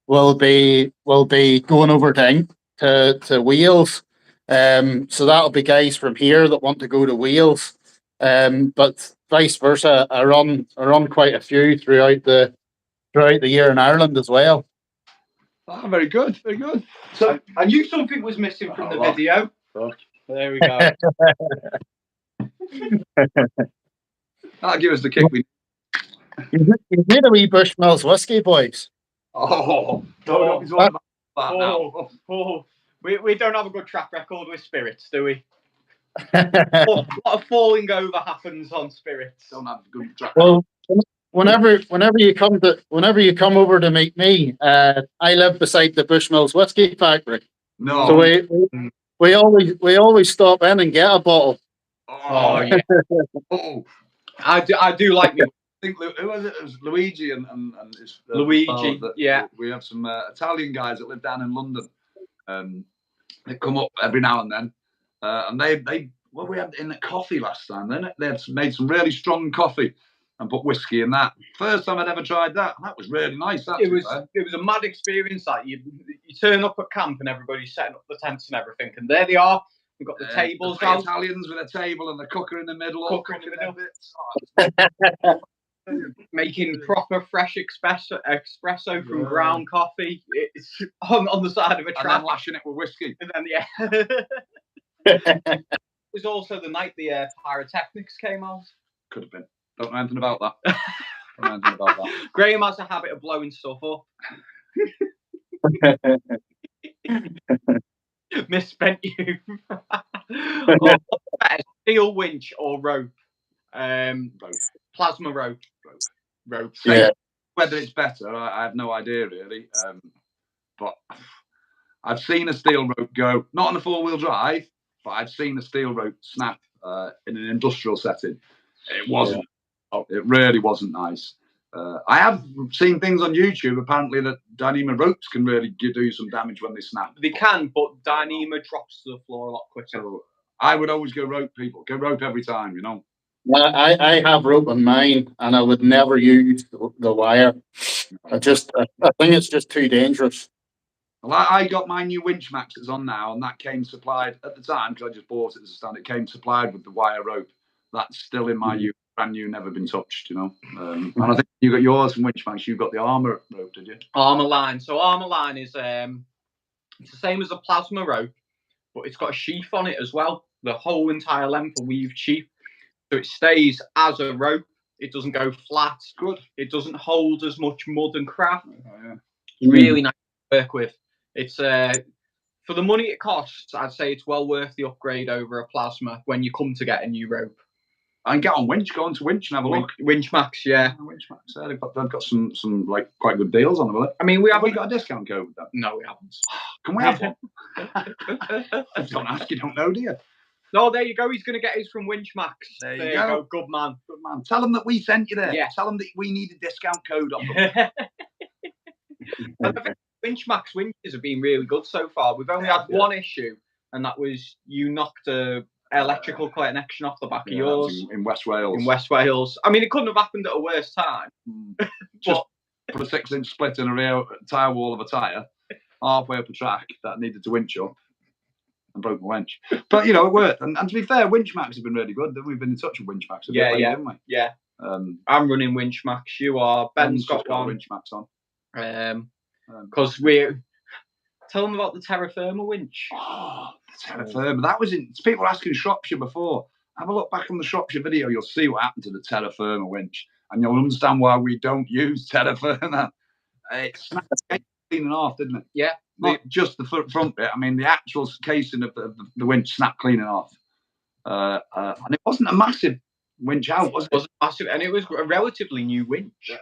will be going over to Wales. So that'll be guys from here that want to go to Wales. But vice versa, I run quite a few throughout the year in Ireland as well. Oh, very good, very good. So I knew something was missing from the video. There we go. That'll give us the kick. You need a wee Bushmills whiskey, boys. We don't have a good track record with spirits, do we? A lot of falling over happens on spirits. Don't have a good track. Well, whenever you come over to meet me, I live beside the Bushmills whiskey factory. No. So we always stop in and get a bottle. Oh yeah. I do like me. I think who was it? It was Luigi and his Luigi. Yeah. We have some Italian guys that live down in London. They come up every now and then, and they we had in the coffee last time. They had made some really strong coffee and put whiskey in that. First time I'd ever tried that. That was really nice. It was a mad experience. That you turn up at camp and everybody's setting up the tents and everything, and there they are. We've got the tables out. Italians with a table and the cooker in the middle. All cooking in bits. Making proper fresh espresso from ground coffee. It's on the side of a And track. then lashing it with whiskey. And then, it was also the night the pyrotechnics came out. Could have been. Don't know anything about that. Don't know anything about that. Graham has a habit of blowing stuff up. Misspent youth. Or steel winch or rope. Rope. Plasma rope. Rope. Yeah. Whether it's better, I have no idea really. But I've seen a steel rope go, not on a 4-wheel drive, but I've seen a steel rope snap in an industrial setting. It wasn't. It really wasn't nice. I have seen things on YouTube apparently that Dyneema ropes can really do some damage when they snap. They can, but Dyneema drops to the floor a lot quicker. So I would always go rope, people. Go rope every time, you know. I have rope on mine, and I would never use the wire. I think it's just too dangerous. Well, I got my new winch maxes on now, and that came supplied at the time because I just bought it as a stand. It came supplied with the wire rope. That's still in my brand new, never been touched, you know. And I think you got yours from Winch Max. You got the armor rope, did you? Armor line. So armor line is it's the same as a plasma rope, but it's got a sheath on it as well. The whole entire length of weaved sheath, so it stays as a rope. It doesn't go flat. Good. It doesn't hold as much mud and crap. Oh, It's really nice to work with. It's for the money it costs, I'd say it's well worth the upgrade over a plasma when you come to get a new rope. And get on Winch, go on to Winch and have a look. Winch Max, yeah. Winch Max, they've got some like quite good deals on them, haven't they? I mean, we Have we haven't got a discount code with them? No, we haven't. Can we have one? Don't ask, you don't know, do you? No, there you go. He's going to get his from Winch Max. There you go. Good man. Good man. Tell them that we sent you there. Yeah. Tell them that we need a discount code on them. Winch Max winches have been really good so far. We've only had one issue, and that was you knocked a electrical connection off the back of yours in West Wales. In West Wales. I mean, it couldn't have happened at a worse time. Just put a 6-inch split in a rear tyre wall of a tyre halfway up a track that needed to winch up and broke my winch. But, you know, it worked. And to be fair, Winch Max have been really good. We've been in touch with Winch Max a bit lately, haven't we? Yeah. I'm running Winch Max. You are. Ben's got one. Winch Max on. Because we tell them about the Terra Firma winch. Oh, the Terra Firma. That was in. People were asking Shropshire before. Have a look back on the Shropshire video. You'll see what happened to the Terra Firma winch, and you'll understand why we don't use Terra Firma. It snapped clean off, didn't it? Yeah. Not just the front bit. I mean, the actual casing of the winch snapped clean off. And it wasn't a massive winch out, was it? It wasn't massive, and it was a relatively new winch. Yeah.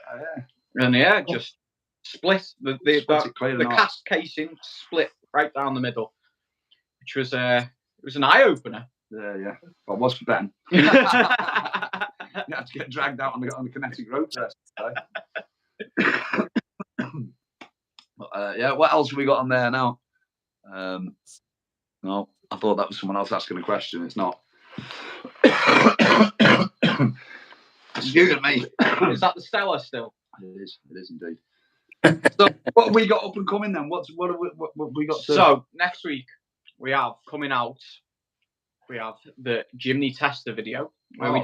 And just split the cast casing split right down the middle, which was it was an eye opener. Yeah. Well, it was for Ben. You had to get dragged out on the kinetic rope test. What else have we got on there now? No, I thought that was someone else asking a question. It's not. Excuse me. Is that the Stella still? It is indeed. So, what have we got up and coming then? What have we got? So next week we have coming out. We have the Jimny tester video. Where we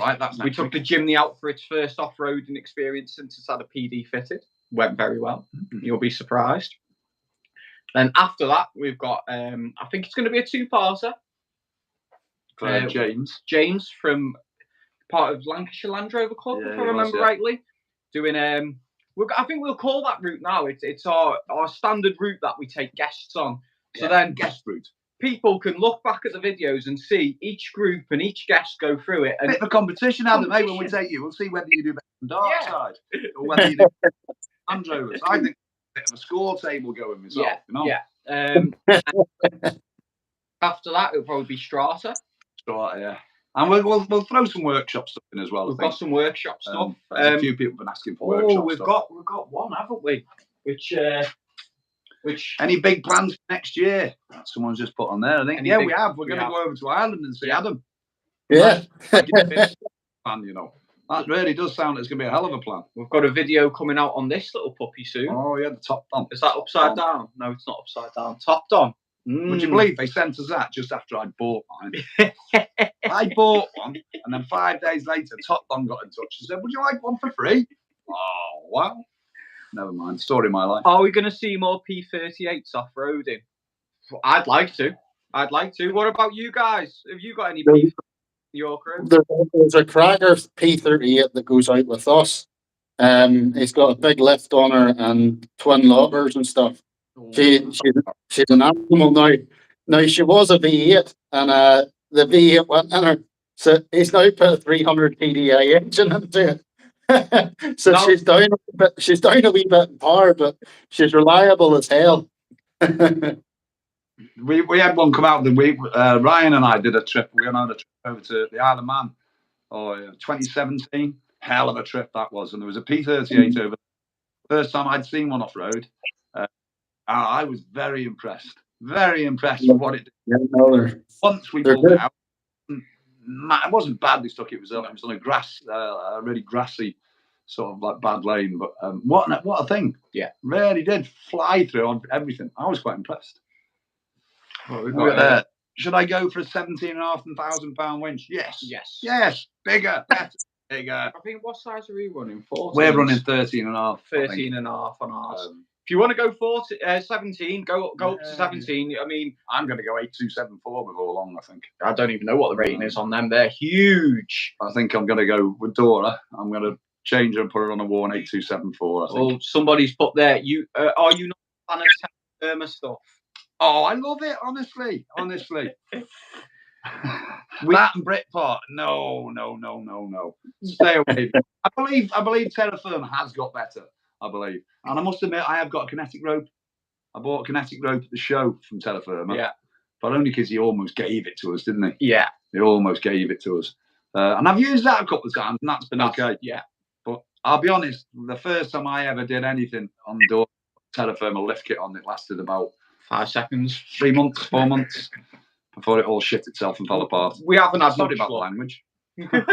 took the Jimny out for its first off-roading experience since it's had a PD fitted. Went very well. You'll be surprised. Then after that, we've got I think it's going to be a 2-parter. James from part of Lancashire Land Rover Club, if I remember rightly, doing I think we'll call that route now. It's our standard route that we take guests on. So then guest route. People can look back at the videos and see each group and each guest go through it. And bit of a competition, Adam, mate, when we take you. We'll see whether you do better than Dark Side or whether you do Land Rovers. I think a bit of a score table going myself, you know? Yeah. After that, it'll probably be Strata. Yeah. And we'll throw some workshop stuff in as well. We've got some workshop stuff. A few people have been asking for workshop stuff. We've got one, haven't we? Which any big plans for next year? Someone's just put on there, I think. We have. We're going to go over to Ireland and see Adam. Yeah. Plan, you know. That really does sound like it's going to be a hell of a plan. We've got a video coming out on this little puppy soon. Oh, yeah, the top on. Is that upside down? No, it's not upside down. Topped on. Would you believe they sent us that just after I'd bought mine? I bought one, and then 5 days later, Top Long got in touch and said, "Would you like one for free?" Oh, wow. Never mind. Story of my life. Are we going to see more P38s off-roading? Well, I'd like to. What about you guys? Have you got any P in your crew? There's a Cracker P38 that goes out with us. It's got a big lift on her and twin lockers and stuff. She's an animal now. Now she was a V8, and the V8 went in her. So he's now put a 300 PDI engine into it. So No. she's down a bit. She's down a wee bit in power, but she's reliable as hell. We had one come out the week. Ryan and I did a trip. We went on a trip over to the Isle of Man, 2017. Hell of a trip that was. And there was a P38 over. First time I'd seen one off road. I was very impressed. Very impressed with what it did. Yeah, Once we pulled it out, it wasn't badly stuck. It was on a grass, a really grassy sort of like bad lane. But what a thing! Yeah, really did fly through on everything. I was quite impressed. Should I go for a 17,500 pound winch? Yes. Bigger, better, bigger. I think what size are we running? 14? We're running 13.5. 13.5 on ours. If you want to go 17, go up to 17. I mean, I'm going to go 8274 before long. I think. I don't even know what the rating is on them. They're huge. I think I'm going to go with Dora. I'm going to change her and put her on a Warren 8274. I think. Well, somebody's put there. Are you not a fan of terra firma stuff? Oh, I love it. Honestly. That and Britpart. No. Stay away. I believe terra firma has got better. I believe, and I must admit, I have got a kinetic rope. I bought a kinetic rope at the show from terra firma. Yeah, but only because he almost gave it to us, didn't he? Yeah, he almost gave it to us, and I've used that a couple of times, and that's been okay. Yeah, but I'll be honest, the first time I ever did anything on Dora terra firma lift kit on, it lasted about 5 seconds, 3 months, 4 months before it all shit itself and fell apart. We haven't had Sorry about the language. We haven't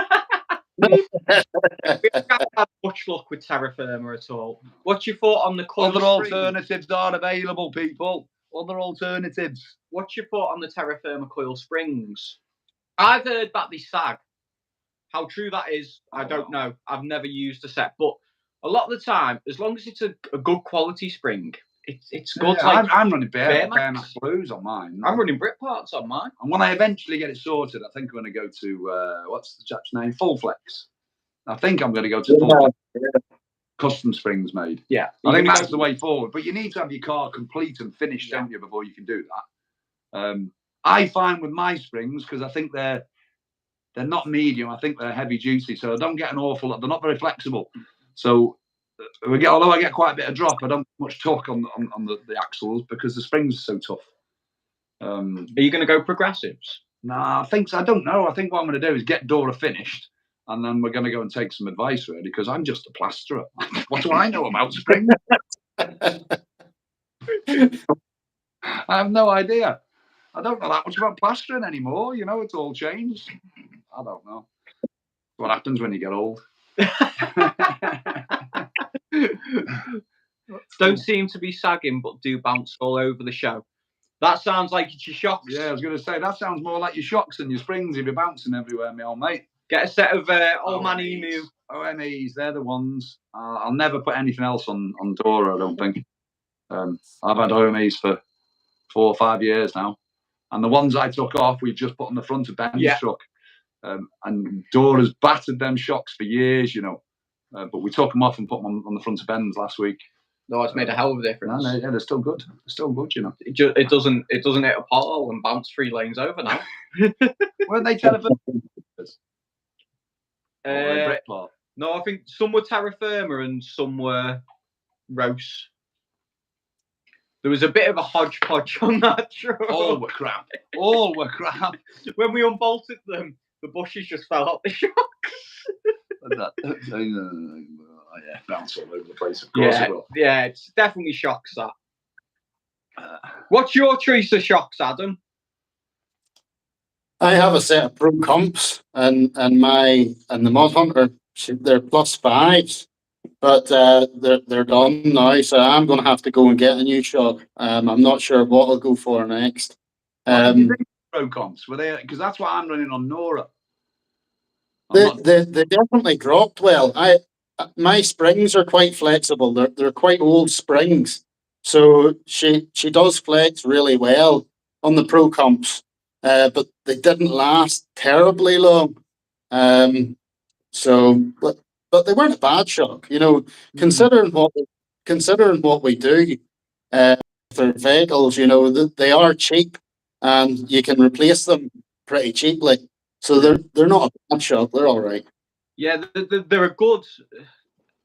had much luck with terra firma at all. What's your thought on the coil Other springs? alternatives are available, people. Other alternatives. What's your thought on the terra firma coil springs? I've heard that they sag. How true that is, I don't know. I've never used a set, but a lot of the time, as long as it's a good quality spring, it's good. Yeah, I'm running Bear Max Blues on mine. I'm running Britparts on mine. And when I eventually get it sorted, I think I'm going to go to, what's the chap's name? Full Flex. I think I'm going to go to Full Flex. Yeah. Custom springs made. Yeah. I think that's the way forward. But you need to have your car complete and finished, don't you, before you can do that. I find with my springs, because I think they're not medium, I think they're heavy duty, so I don't get an awful lot. They're not very flexible. So although I get quite a bit of drop, I don't get much torque on the axles because the springs are so tough. Are you going to go progressives? Nah, I don't know. I think what I'm going to do is get Dora finished, and then we're going to go and take some advice, really, because I'm just a plasterer. What do I know about springs? I have no idea. I don't know that much about plastering anymore. You know, it's all changed. I don't know. What happens when you get old? Don't seem to be sagging, but do bounce all over the show. That sounds like it's your shocks. Yeah, I was going to say, that sounds more like your shocks than your springs. You'll be bouncing everywhere, my old mate. Get a set of Old Man Emu. OMEs, they're the ones. I'll never put anything else on Dora, I don't think. I've had OMEs for 4 or 5 years now. And the ones I took off, we've just put on the front of Ben's truck. And Dora's battered them shocks for years, you know. But we took them off and put them on the front of Ben's last week. No, it's made a hell of a difference. No, yeah, they're still good. They're still good, you know. It doesn't hit a pothole and bounce 3 lanes over now. Weren't they terra firma? No, I think some were terra firma and some were Rose. There was a bit of a hodgepodge on that truck. All were crap. All were crap. When we unbolted them, the bushes just fell out the shocks. Yeah, bounce all over the place. Of course it will. Yeah, it's definitely shocks that. What's your choice of shocks, Adam? I have a set of Pro Comps and the Mod Hunter. They're +5s. but they're done now. So I'm going to have to go and get a new shock. I'm not sure what I'll go for next. What did you think of pro comps? Were they? Because that's what I'm running on Nora. They definitely dropped well. My springs are quite flexible. They're quite old springs, so she does flex really well on the pro comps, but they didn't last terribly long. So, but they weren't a bad shock, considering what we do. For vehicles, they are cheap, and you can replace them pretty cheaply. So they're not a bad shock. They're all right. Yeah, they're a good.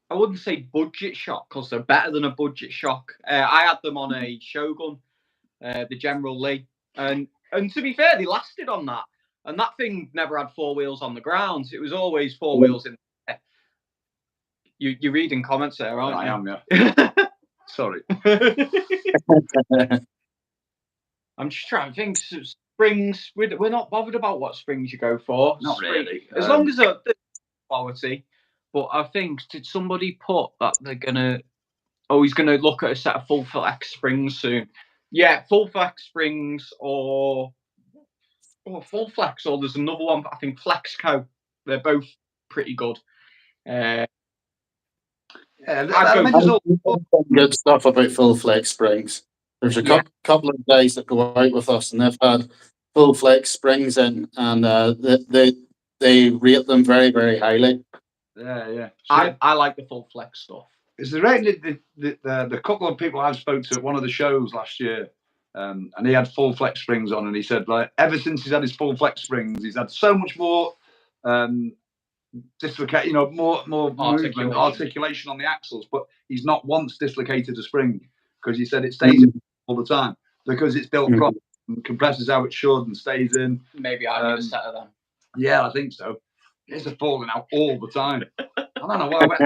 I wouldn't say budget shock because they're better than a budget shock. I had them on a Shogun, the General Lee, and to be fair, they lasted on that. And that thing never had four wheels on the ground. It was always four wheels in the air. You're reading comments there, aren't you? I am, yeah. Sorry. I'm just trying to think. Springs, we're not bothered about what springs you go for. Not really. As long as they're quality. But I think, did somebody put that they're going to... Oh, he's going to look at a set of full flex springs soon. Yeah, full flex springs or full flex, or there's another one, I think Flexco. They're both pretty good. Yeah, good stuff about full flex springs. There's a couple of guys that go out with us, and they've had full flex springs in, and they rate them very, very highly. Yeah. I like the full flex stuff. It's the couple of people I've spoke to at one of the shows last year, and he had full flex springs on, and he said, like, ever since he's had his full flex springs, he's had so much more dislocate, more movement, articulation on the axles, but he's not once dislocated a spring, because he said it stays in all the time because it's built properly and compresses how it should and stays in. Maybe I need a set of them. Yeah, I think so. It's falling out all the time. I don't know why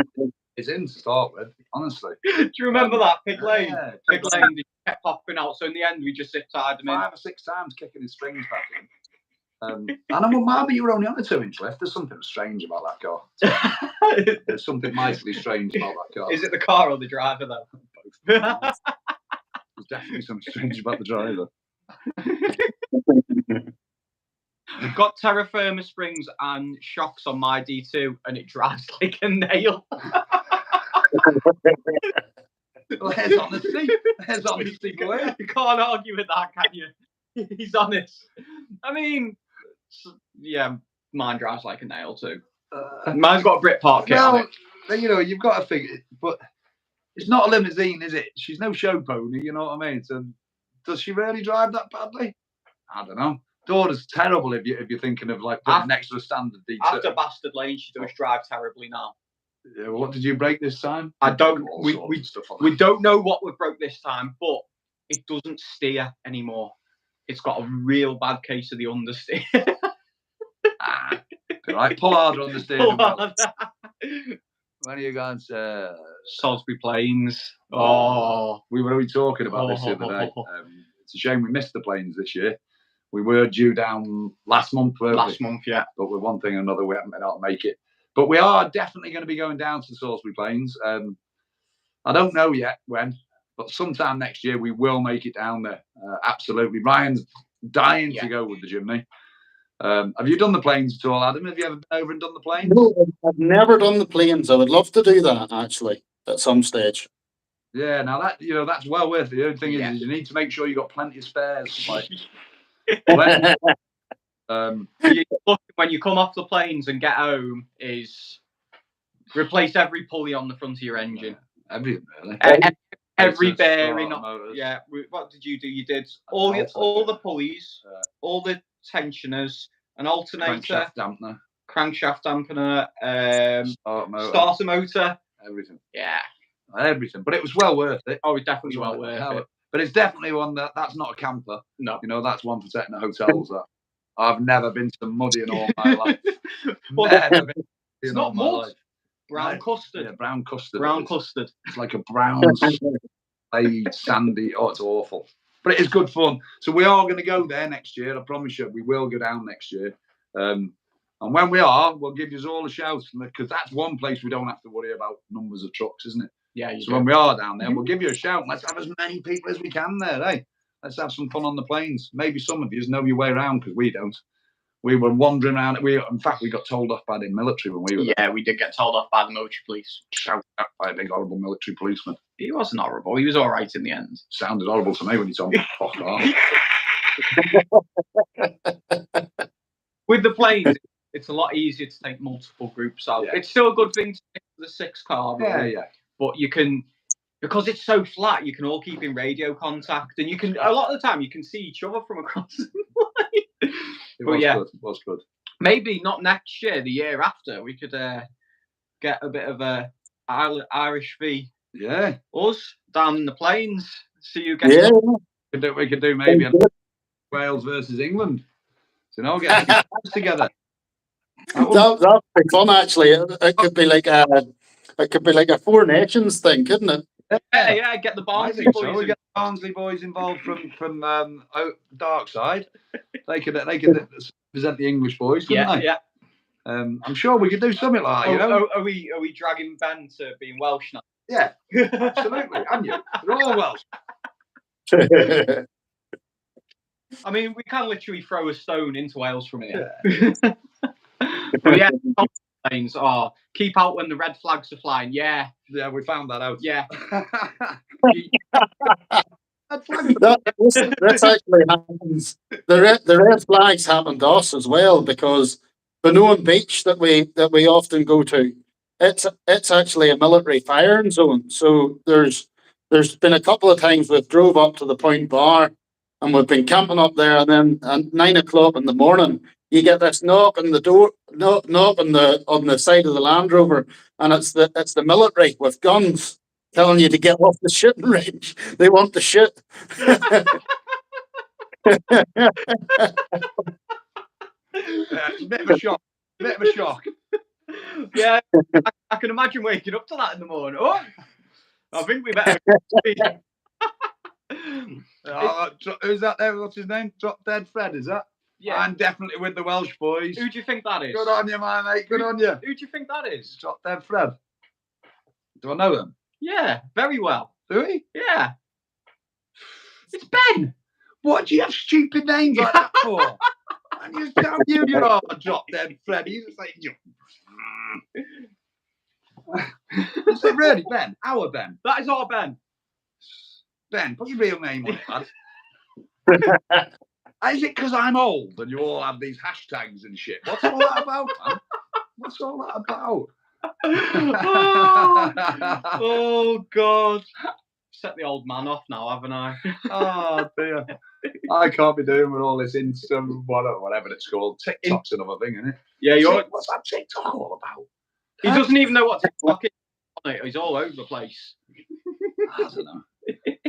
it's in to start with, honestly. Do you remember that Pig Lane? Yeah, Pig Lane, they kept popping out. So in the end, we just tied them in 5 or 6 times, kicking his springs back in. And I'm Marby, you were only on a 2-inch lift. There's something strange about that car. There's something mightily strange about that car. Is it the car or the driver, though? Both. There's definitely something strange about the driver. I've got terra firma springs and shocks on my D2, and it drives like a nail. Well, there's honesty, boy. You can't argue with that, can you? He's honest. I mean, yeah, mine drives like a nail too. Mine's got a Britpart kit on it. You've got to think, but it's not a limousine, is it? She's no show pony, you know what I mean? So, does she really drive that badly? I don't know. Dora's terrible if you're thinking of like putting next to a standard D2. After Bastard Lane, she does drive terribly now. Yeah, what did you break this time? I don't. We don't know what we broke this time, but it doesn't steer anymore. It's got a real bad case of the understeer. Right, pull harder on the steering wheel. When are you going to Salisbury Plains? We were talking about this the other day. It's a shame we missed the Plains this year. We were due down last month, Last month, yeah. But with one thing or another, we haven't been able to make it. But we are definitely going to be going down to the Salisbury Plains. I don't know yet when, but sometime next year we will make it down there. Absolutely. Ryan's dying to go with the Jimny. Have you done the Plains at all, Adam? Have you ever been over and done the Plains? No, I've never done the Plains. I would love to do that, actually, at some stage. Yeah, now that's well worth it. The only thing is you need to make sure you got plenty of spares. When you come off the Plains and get home, is replace every pulley on the front of your engine. Everything, really. Every bearing. Yeah. What did you do? You did all the pulleys, all the tensioners, an alternator, crankshaft dampener, starter motor, everything. Yeah, everything. But it was well worth it. Oh, it's definitely well worth it. But it's definitely one that's not a camper. No, that's one for setting at hotels. That I've never been to muddy in all my life. It's not mud. Brown custard. Yeah, brown custard. Brown custard. It's like a brown, sandy. Oh, it's awful. But it is good fun. So we are going to go there next year. I promise you, we will go down next year. And when we are, we'll give you all a shout, because that's one place we don't have to worry about numbers of trucks, isn't it? Yeah. So when we are down there, we'll give you a shout. Let's have as many people as we can there, eh? Let's have some fun on the plains. Maybe some of you know your way around, because we don't. We were wandering around. In fact, we got told off by the military when we were there. Yeah, we did get told off by the military police. Shouted at by a big horrible military policeman. He wasn't horrible. He was all right in the end. Sounded horrible to me when he told me fuck off. With the planes, it's a lot easier to take multiple groups out. Yeah. It's still a good thing to take the 6 car. Yeah. But you can, because it's so flat, you can all keep in radio contact, and you can, a lot of the time, you can see each other from across the line. It was good. Maybe not next year, the year after, we could get a bit of a Irish v. Yeah. Us down in the plains. See you get. Yeah. We could do maybe a Wales versus England. So now get some guys together. That'd be fun, actually. It could be like a Four Nations thing, couldn't it? Yeah, get the I Barnsley think boys. so. We get the Barnsley boys involved from Dark Side. They could represent the English boys, couldn't they? Yeah. I'm sure we could do something like that. You know? Are we dragging Ben to being Welsh now? Yeah, absolutely. And you, they're all Welsh. I mean, we can literally throw a stone into Wales from here. Yeah. But yeah, planes are keep out when the red flags are flying. Yeah, we found that out. Yeah. This actually happens. The red flags happen to us as well, because Benoan Beach that we often go to, it's actually a military firing zone. So there's been a couple of times we've drove up to the Point Bar and we've been camping up there, and then at 9 o'clock in the morning you get this knock on the door, knock on the side of the Land Rover, and it's the military with guns telling you to get off the shooting range. They want to shoot. It's a bit of a shock. Yeah, I can imagine waking up to that in the morning. Oh, I think we better. Who's that there? What's his name? Drop Dead Fred, is that? Yeah. I'm definitely with the Welsh boys. Who do you think that is? Good on you, my mate. Good on you. Who do you think that is? Drop Dead Fred. Do I know them? Yeah, very well. Do we? Yeah. It's Ben. What do you have stupid names like that for? And you tell you are Drop Dead Fred. He's just like, is it really Ben? Our Ben? That is our Ben. Ben, put your real name on it, lad. Is it because I'm old and you all have these hashtags and shit? What's all that about, man? What's all that about? Oh God. Set the old man off now, haven't I? Oh dear. I can't be doing with all this Insta, whatever it's called. TikTok's another thing, isn't it? Yeah, what's that TikTok all about? He doesn't even know what TikTok is. He's all over the place. I don't know.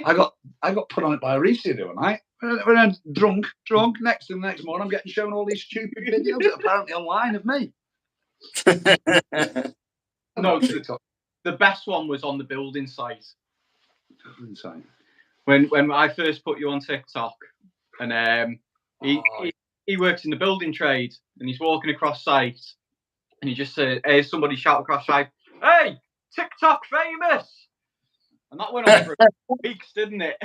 I got put on it by Reese the other night. When I'm drunk. Next morning, I'm getting shown all these stupid videos that are apparently online of me. No, the best one was on the building site. Building site. When I first put you on TikTok, and he works in the building trade, and he's walking across site, and he just said, somebody shout across site, "Hey, TikTok famous!" And that went on for weeks, didn't it?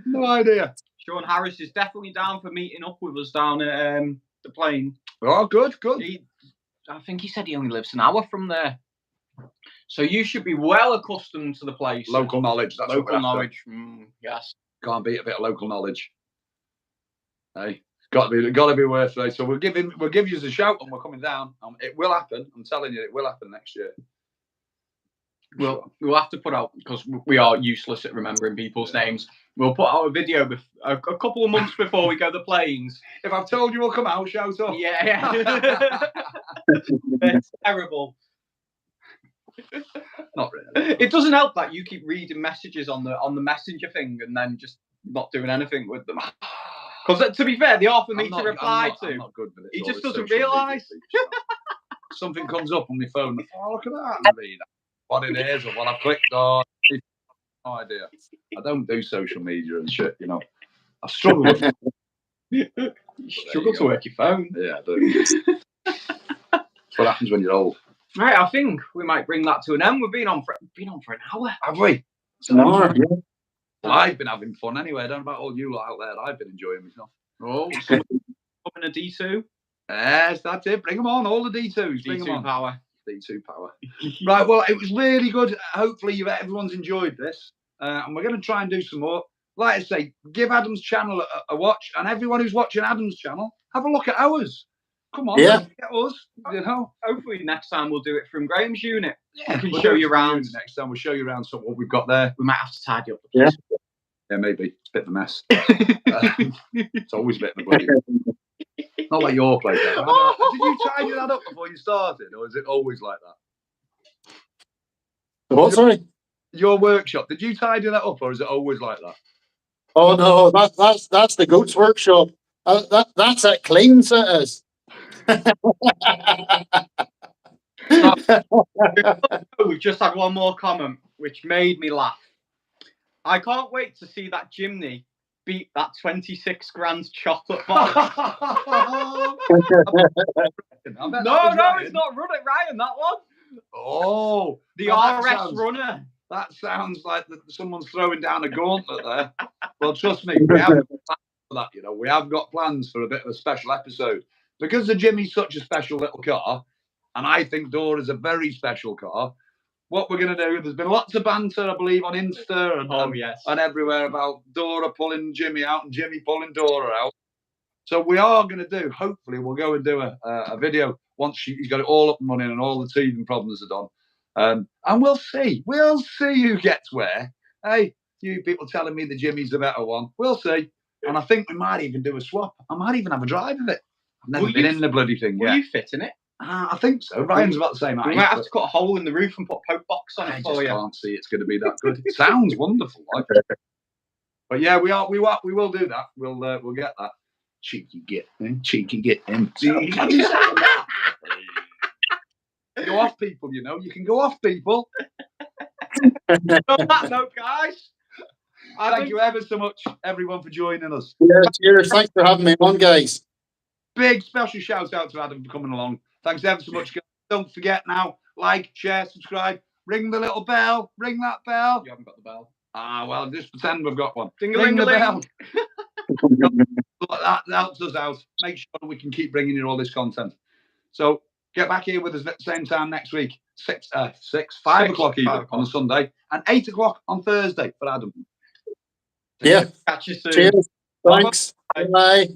No idea. Sean Harris is definitely down for meeting up with us down at the plane. Oh, good. I think he said he only lives an hour from there. So you should be well accustomed to the place. Local knowledge. That's local knowledge. Yes. Can't beat a bit of local knowledge. Hey, got to be worth it. So we'll give you a shout and we're coming down. It will happen. I'm telling you, it will happen next year. We'll have to put out, because we are useless at remembering people's names. We'll put out a video a couple of months before we go the planes. If I've told you we'll come out, shout off. Yeah. It's terrible. Not really. It doesn't help that you keep reading messages on the messenger thing and then just not doing anything with them. Because to be fair, they offer me to reply to. I'm not good with it. He just doesn't realise. Something comes up on my phone. Oh, look at that. And read what it is or what I've clicked on. No idea. I don't do social media and shit, you know. I struggle with it. You struggle to work your phone. Yeah, I do. That's what happens when you're old. Right, I think we might bring that to an end. We've been on for an hour. Have we? No, Well, I've been having fun anyway. I don't know about all you lot out there. I've been enjoying myself. Oh, someone coming a D2. Yes, that's it. Bring them on, all the D2s. Bring them D2 on. power. D2 power. Right, well, it was really good. Hopefully, everyone's enjoyed this. And we're going to try and do some more. Like I say, give Adam's channel a watch. And everyone who's watching Adam's channel, have a look at ours. Come on, Yeah. let's get us. You know? Hopefully next time we'll do it from Graham's unit. Yeah, We can we'll show do it you for around. Next time, we'll show you around what we've got there. We might have to tidy up the Yeah. place. Yeah, maybe. It's a bit of a mess. It's always a bit of a bloody not like your place. Did you tidy that up before you started, or is it always like that? What, sorry? Your workshop, did you tidy that up, or is it always like that? Oh no, that's the goat's workshop. That's it cleans, it is. We've just had one more comment, which made me laugh. I can't wait to see that chimney beat that 26 grand chocolate bar. No, It's not Ryan, that one. Oh, The now RS runner. That sounds like someone's throwing down a gauntlet there. Well, trust me, we have got plans for that. You know, we have got plans for a bit of a special episode because the Jimmy's such a special little car, and I think Dora's a very special car. What we're going to do, there's been lots of banter, I believe, on Insta and everywhere about Dora pulling Jimmy out and Jimmy pulling Dora out. So we are going to do, hopefully, we'll go and do a video once he's got it all up and running and all the teething problems are done. And we'll see who gets where. Hey, you people telling me the Jimmy's the better one. We'll see. And I think we might even do a swap. I might even have a drive of it. I've never been in the bloody thing yet. Will you fit in it? I think so. Ryan's about the same height. We might have to cut a hole in the roof and put a poke box on it for you. I can't see it's going to be that good. It sounds wonderful, like. But yeah, we will do that. We'll get that. Cheeky git him. Go off, people. You know, you can go off, people. On that note, guys, Thank you ever so much, everyone, for joining us. Cheers. Thanks for having me on, guys. Big special shout out to Adam for coming along. Thanks ever so much, guys. Don't forget now, like, share, subscribe, ring the little bell, ring that bell. You haven't got the bell. Well, just pretend we've got one. Ring the bell. That helps us out. Make sure we can keep bringing you all this content. So get back here with us at the same time next week, 5 o'clock even on a Sunday, and 8 o'clock on Thursday for Adam. Yeah. Catch you soon. Cheers. Thanks. Bye.